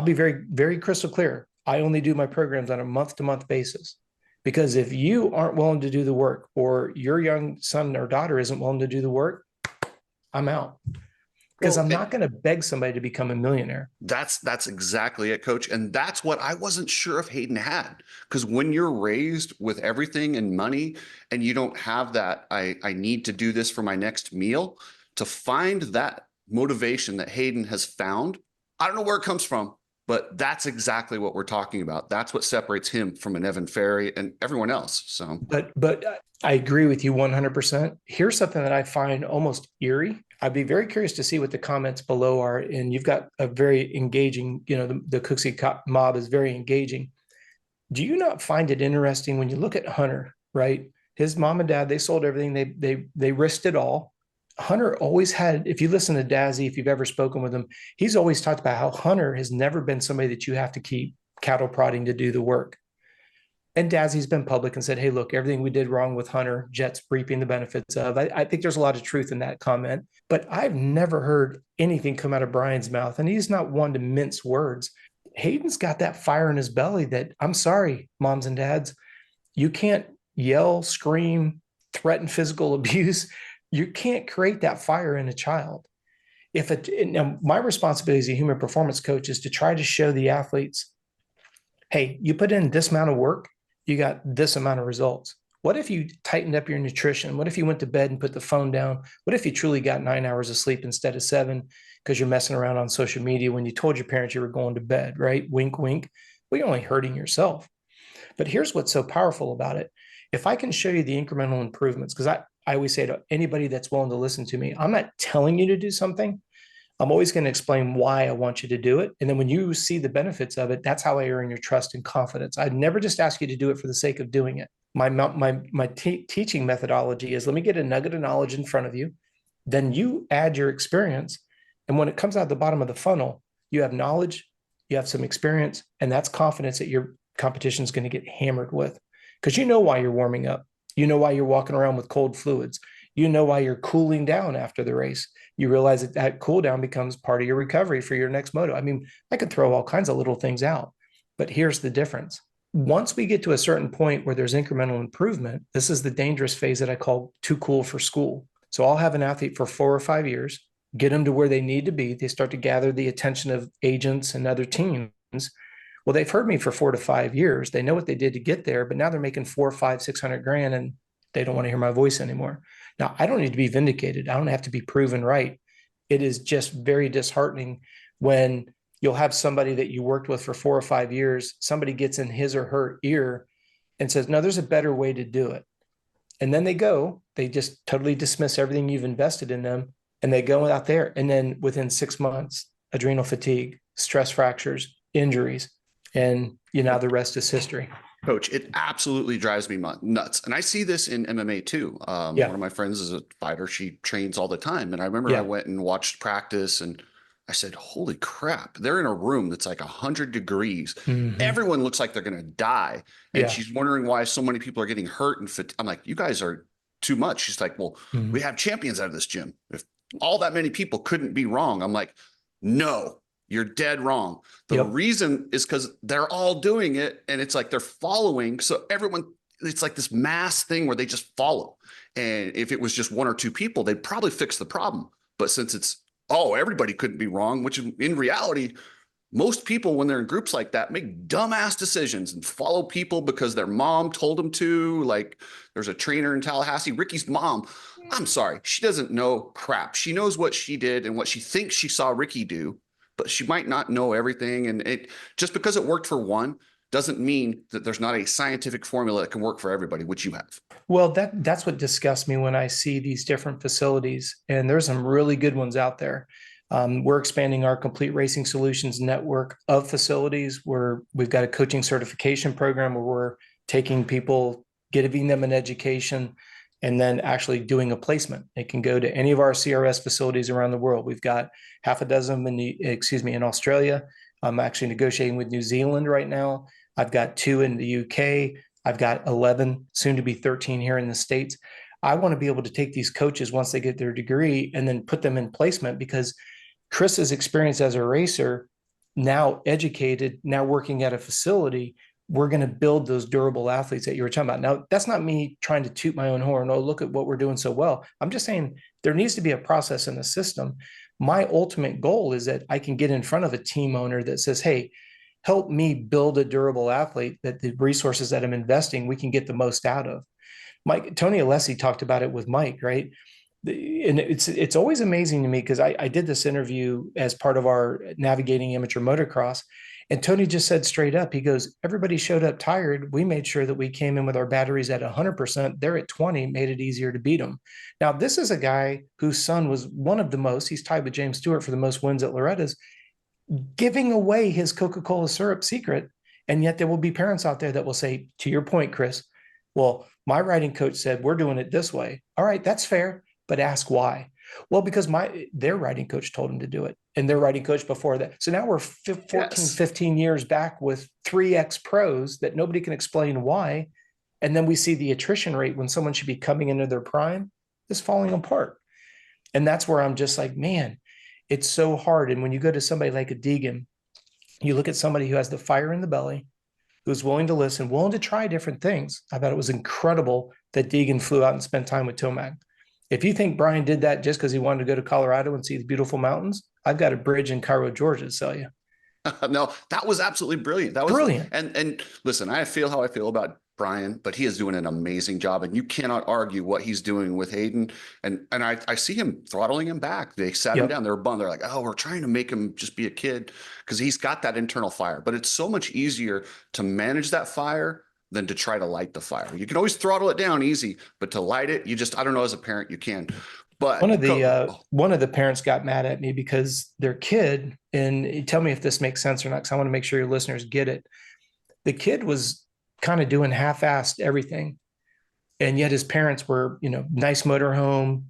be very, very crystal clear. I only do my programs on a month-to-month basis, because if you aren't willing to do the work or your young son or daughter isn't willing to do the work, I'm out. Because I'm not going to beg somebody to become a millionaire. That's exactly it, Coach. And that's what I wasn't sure if Hayden had. Because when you're raised with everything and money and you don't have that, I need to do this for my next meal, to find that motivation that Hayden has found, I don't know where it comes from, but that's exactly what we're talking about. That's what separates him from an Evan Ferry and everyone else. So, but I agree with you 100%. Here's something that I find almost eerie. I'd be very curious to see what the comments below are. And you've got a very engaging, the Cooksey mob is very engaging. Do you not find it interesting when you look at Hunter, right? His mom and dad, they sold everything. They risked it all. Hunter always had, if you listen to Dazzy, if you've ever spoken with him, he's always talked about how Hunter has never been somebody that you have to keep cattle prodding to do the work. And Dazzy's been public and said, hey, look, everything we did wrong with Hunter, Jet's reaping the benefits of. I think there's a lot of truth in that comment, but I've never heard anything come out of Brian's mouth, and he's not one to mince words. Hayden's got that fire in his belly that, I'm sorry, moms and dads, you can't yell, scream, threaten physical abuse. You can't create that fire in a child. Now my responsibility as a human performance coach is to try to show the athletes, hey, you put in this amount of work, you got this amount of results. What if you tightened up your nutrition? What if you went to bed and put the phone down? What if you truly got 9 hours of sleep instead of 7 because you're messing around on social media when you told your parents you were going to bed, right? Wink, wink. Well, you're only hurting yourself. But here's what's so powerful about it. If I can show you the incremental improvements, because I always say to anybody that's willing to listen to me, I'm not telling you to do something. I'm always going to explain why I want you to do it. And then when you see the benefits of it, that's how I earn your trust and confidence. I'd never just ask you to do it for the sake of doing it. My teaching methodology is, let me get a nugget of knowledge in front of you. Then you add your experience. And when it comes out the bottom of the funnel, you have knowledge, you have some experience, and that's confidence that your competition is going to get hammered with. Because you know why you're warming up. You know why you're walking around with cold fluids. You know why you're cooling down after the race. You realize that that cool down becomes part of your recovery for your next moto. I mean, I could throw all kinds of little things out, but here's the difference. Once we get to a certain point where there's incremental improvement, this is the dangerous phase that I call too cool for school. So I'll have an athlete for 4 or 5 years, get them to where they need to be. They start to gather the attention of agents and other teams. Well, they've heard me for 4 to 5 years. They know what they did to get there, but now they're making 4, 5, 600 grand and they don't want to hear my voice anymore. Now, I don't need to be vindicated. I don't have to be proven right. It is just very disheartening when you'll have somebody that you worked with for 4 or 5 years, somebody gets in his or her ear and says, no, there's a better way to do it. And then they just totally dismiss everything you've invested in them, and they go out there. And then within 6 months, adrenal fatigue, stress fractures, injuries, and the rest is history. Coach, it absolutely drives me nuts. And I see this in MMA too. One of my friends is a fighter. She trains all the time. And I remember I went and watched practice and I said, holy crap, they're in a room that's like 100 degrees. Mm-hmm. Everyone looks like they're going to die. And she's wondering why so many people are getting hurt. And I'm like, you guys are too much. She's like, well, we have champions out of this gym. If all that many people couldn't be wrong. I'm like, no. You're dead wrong. The reason is because they're all doing it and it's like they're following. So everyone, it's like this mass thing where they just follow. And if it was just 1 or 2 people, they'd probably fix the problem. But since it's, everybody couldn't be wrong, which in reality, most people, when they're in groups like that, make dumbass decisions and follow people because their mom told them to. Like there's a trainer in Tallahassee, Ricky's mom. I'm sorry. She doesn't know crap. She knows what she did and what she thinks she saw Ricky do, but she might not know everything. And it just because it worked for one doesn't mean that there's not a scientific formula that can work for everybody, which you have. Well, that's what disgusts me when I see these different facilities, and there's some really good ones out there. We're expanding our complete racing solutions network of facilities where we've got a coaching certification program where we're taking people, giving them an education, and then actually doing a placement. It can go to any of our CRS facilities around the world. We've got half a dozen in Australia. I'm actually negotiating with New Zealand right now. I've got 2 in the UK. I've got 11, soon to be 13 here in the States. I want to be able to take these coaches once they get their degree and then put them in placement, because Chris's experience as a racer, now educated, now working at a facility, we're going to build those durable athletes that you were talking about. Now, that's not me trying to toot my own horn. Oh, look at what we're doing so well. I'm just saying there needs to be a process in the system. My ultimate goal is that I can get in front of a team owner that says, hey, help me build a durable athlete that the resources that I'm investing, we can get the most out of. Tony Alessi talked about it with Mike, right? And it's always amazing to me because I did this interview as part of our Navigating Amateur Motocross. And Tony just said straight up, he goes, everybody showed up tired. We made sure that we came in with our batteries at 100%. They're at 20, made it easier to beat them. Now, this is a guy whose son was one of the most, he's tied with James Stewart for the most wins at Loretta's, giving away his Coca-Cola syrup secret. And yet there will be parents out there that will say, to your point, Chris, well, my riding coach said, we're doing it this way. All right, that's fair, but ask why. Well, because their riding coach told them to do it, and their riding coach before that. So now we're 15 years back with 3X pros that nobody can explain why. And then we see the attrition rate when someone should be coming into their prime is falling apart. And that's where I'm just like, man, it's so hard. And when you go to somebody like a Deegan, you look at somebody who has the fire in the belly, who's willing to listen, willing to try different things. I thought it was incredible that Deegan flew out and spent time with Tomac. If you think Brian did that just because he wanted to go to Colorado and see the beautiful mountains, I've got a bridge in Cairo, Georgia to sell you. No, that was absolutely brilliant. That was brilliant. And listen, I feel how I feel about Brian, but he is doing an amazing job, and you cannot argue what he's doing with Hayden. And I see him throttling him back. They sat him Yep. down. They were bummed. They're like, oh, we're trying to make him just be a kid because he's got that internal fire. But it's so much easier to manage that fire than to try to light the fire. You can always throttle it down easy, but to light it, I don't know, as a parent, you can. But one of the parents got mad at me because their kid, and tell me if this makes sense or not, because I want to make sure your listeners get it. The kid was kind of doing half-assed everything, and yet his parents were, nice motorhome,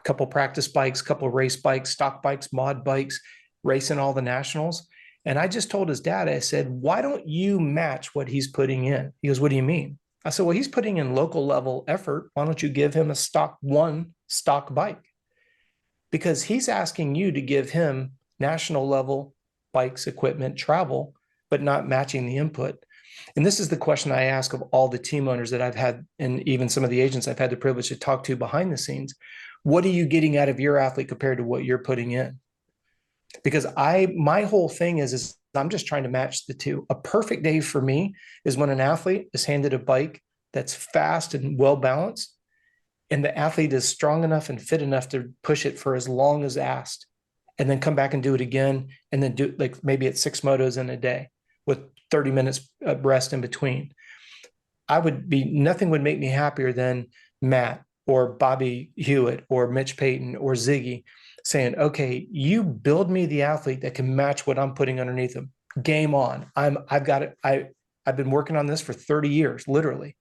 couple practice bikes, couple race bikes, stock bikes, mod bikes, racing all the nationals. And I just told his dad, I said, why don't you match what he's putting in? He goes, what do you mean? I said, well, he's putting in local level effort. Why don't you give him a stock bike? Because he's asking you to give him national level bikes, equipment, travel, but not matching the input. And this is the question I ask of all the team owners that I've had, and even some of the agents I've had the privilege to talk to behind the scenes. What are you getting out of your athlete compared to what you're putting in? Because my whole thing is I'm just trying to match the two. A perfect day for me is when an athlete is handed a bike that's fast and well balanced, and the athlete is strong enough and fit enough to push it for as long as asked, and then come back and do it again, and then do like maybe it's 6 motos in a day with 30 minutes rest in between. Nothing would make me happier than Matt or Bobby Hewitt or Mitch Payton or Ziggy saying, okay, you build me the athlete that can match what I'm putting underneath them. Game on. I've got it. I've been working on this for 30 years, literally.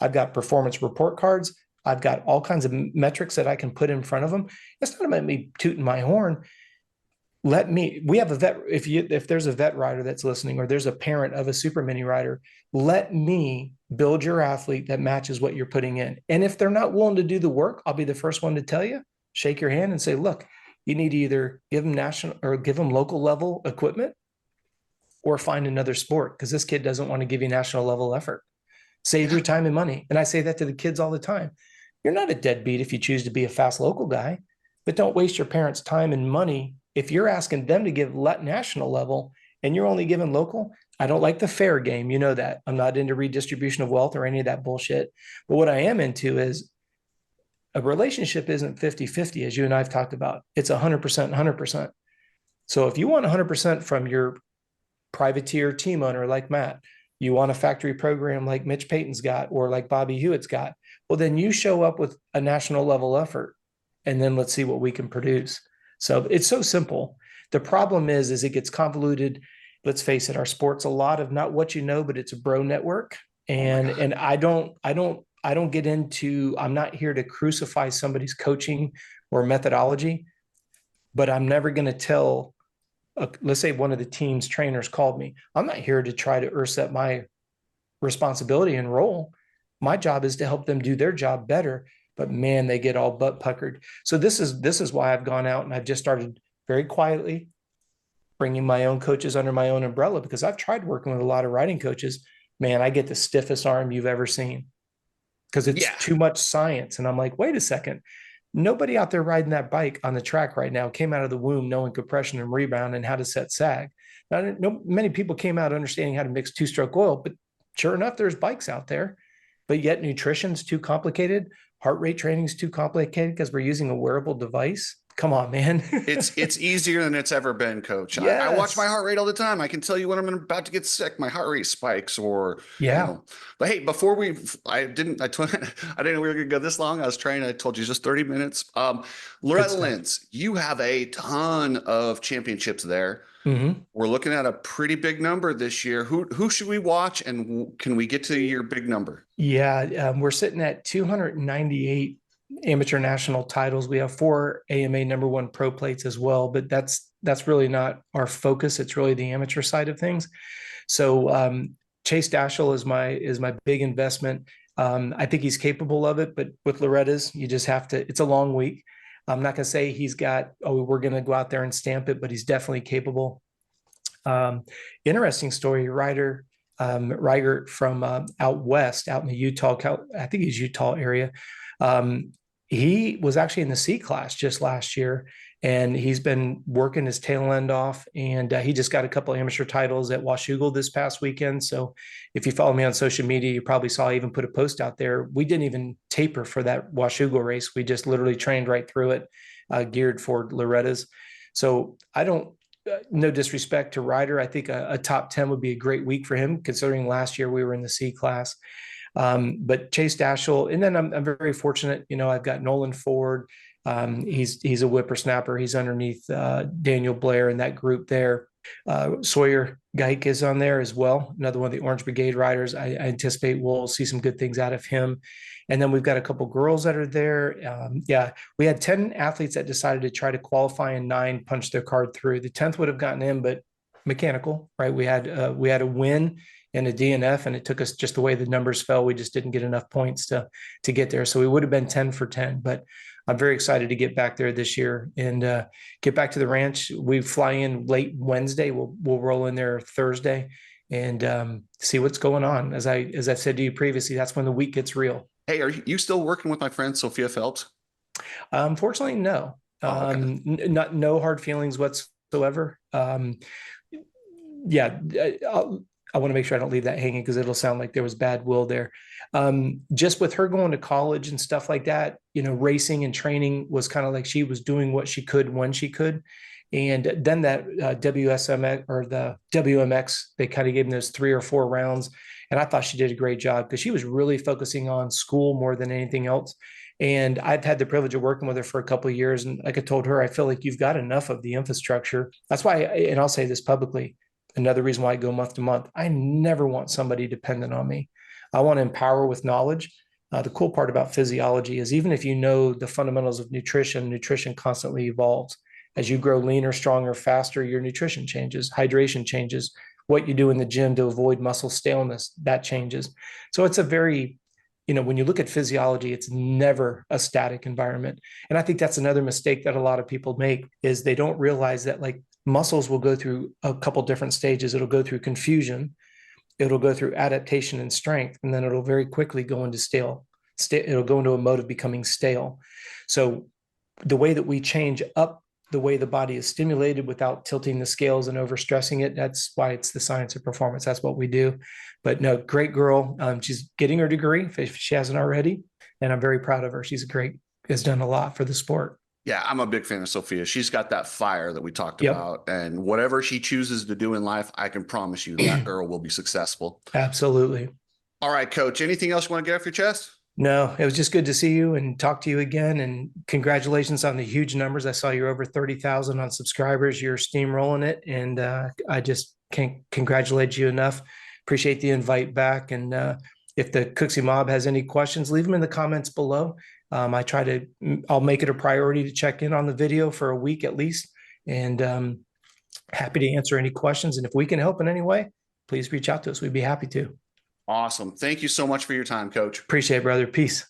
I've got performance report cards. I've got all kinds of metrics that I can put in front of them. It's not about me tooting my horn. We have a vet. If there's a vet rider that's listening, or there's a parent of a super mini rider, let me build your athlete that matches what you're putting in. And if they're not willing to do the work, I'll be the first one to tell you, shake your hand and say, look, you need to either give them national or give them local level equipment or find another sport, because this kid doesn't want to give you national level effort. Save your time and money. And I say that to the kids all the time. You're not a deadbeat if you choose to be a fast local guy, but don't waste your parents' time and money if you're asking them to give national level and you're only giving local. I don't like the fair game. You know that. I'm not into redistribution of wealth or any of that bullshit. But what I am into is a relationship isn't 50-50, as you and I've talked about. It's 100%, 100%. So if you want 100% from your privateer team owner like Matt, you want a factory program like Mitch Payton's got or like Bobby Hewitt's got, well, then you show up with a national level effort, and then let's see what we can produce. So it's so simple. The problem is it gets convoluted. Let's face it, our sport's a lot of not what you know, but it's a bro network. And I don't get into, I'm not here to crucify somebody's coaching or methodology, but I'm never going to tell, let's say one of the team's trainers called me. I'm not here to try to usurp my responsibility and role. My job is to help them do their job better, but man, they get all butt puckered. So this is why I've gone out and I've just started very quietly bringing my own coaches under my own umbrella, because I've tried working with a lot of riding coaches. Man, I get the stiffest arm you've ever seen because it's too much science. And I'm like, wait a second. Nobody out there riding that bike on the track right now came out of the womb knowing compression and rebound and how to set sag. Now, many people came out understanding how to mix two-stroke oil, but sure enough, there's bikes out there. But yet nutrition's too complicated. Heart rate training's too complicated because we're using a wearable device. Come on, man. It's easier than it's ever been, Coach. Yes. I watch my heart rate all the time. I can tell you when I'm about to get sick, my heart rate spikes, or But hey, before I didn't know we were gonna go this long. I told you just 30 minutes. Loretta Lynn's, you have a ton of championships there. Mm-hmm. We're looking at a pretty big number this year. Who should we watch, and can we get to your big number? Yeah, we're sitting at 298 amateur national titles. We have 4 AMA #1 pro plates as well, but that's really not our focus. It's really the amateur side of things. So Chase Dashel is my big investment. I think he's capable of it, but with Loretta's, you just have to. It's a long week. I'm not going to say we're going to go out there and stamp it, but he's definitely capable. Interesting story, Ryder Reiger from out west, out in the Utah, I think he's Utah area. He was actually in the C class just last year, and he's been working his tail end off. And he just got a couple of amateur titles at Washougal this past weekend. So if you follow me on social media, you probably saw I even put a post out there. We didn't even taper for that Washougal race. We just literally trained right through it, geared for Loretta's. So I don't, no disrespect to Ryder. I think a top 10 would be a great week for him, considering last year we were in the C class. But Chase Dashel, and then I'm very fortunate. I've got Nolan Ford. He's a whippersnapper. He's underneath Daniel Blair and that group there. Sawyer Geik is on there as well. Another one of the Orange Brigade riders. I anticipate we'll see some good things out of him. And then we've got a couple girls that are there. We had 10 athletes that decided to try to qualify, and 9 punched their card through. The 10th would have gotten in, but mechanical, right? We had a win and a DNF, and it took us, just the way the numbers fell, we just didn't get enough points to get there. So we would have been 10 for 10, but I'm very excited to get back there this year and get back to the ranch. We fly in late Wednesday. We'll roll in there Thursday and see what's going on. As I've said to you previously, that's when the week gets real. Hey, are you still working with my friend Sophia Phelps? Unfortunately, no. Okay. No hard feelings whatsoever. I want to make sure I don't leave that hanging, because it'll sound like there was bad will there. Just with her going to college and stuff like that, racing and training was kind of like she was doing what she could when she could. And then that WSMX or the WMX, they kind of gave them those 3 or 4 rounds. And I thought she did a great job, because she was really focusing on school more than anything else. And I've had the privilege of working with her for a couple of years. And like I told her, I feel like you've got enough of the infrastructure. That's why, and I'll say this publicly, another reason why I go month to month, I never want somebody dependent on me. I want to empower with knowledge. The cool part about physiology is, even if you know the fundamentals of nutrition constantly evolves. As you grow leaner, stronger, faster, your nutrition changes, hydration changes, what you do in the gym to avoid muscle staleness, that changes. So it's a very, when you look at physiology, it's never a static environment. And I think that's another mistake that a lot of people make, is they don't realize that, like, muscles will go through a couple different stages. It'll go through confusion, it'll go through adaptation and strength, and then it'll very quickly go into stale. It'll go into a mode of becoming stale. So the way that we change up the way the body is stimulated without tilting the scales and overstressing it, that's why it's the science of performance. That's what we do. But no, great girl. She's getting her degree if she hasn't already, and I'm very proud of her. Has done a lot for the sport. Yeah, I'm a big fan of Sophia. She's got that fire that we talked about, and whatever she chooses to do in life, I can promise you that girl will be successful. Absolutely. All right, Coach, anything else you want to get off your chest? No, it was just good to see you and talk to you again. And congratulations on the huge numbers. I saw you're over 30,000 on subscribers. You're steamrolling it. And I just can't congratulate you enough. Appreciate the invite back. And if the Cooksey Mob has any questions, leave them in the comments below. I'll make it a priority to check in on the video for a week at least. And happy to answer any questions. And if we can help in any way, please reach out to us. We'd be happy to. Awesome. Thank you so much for your time, Coach. Appreciate it, brother. Peace.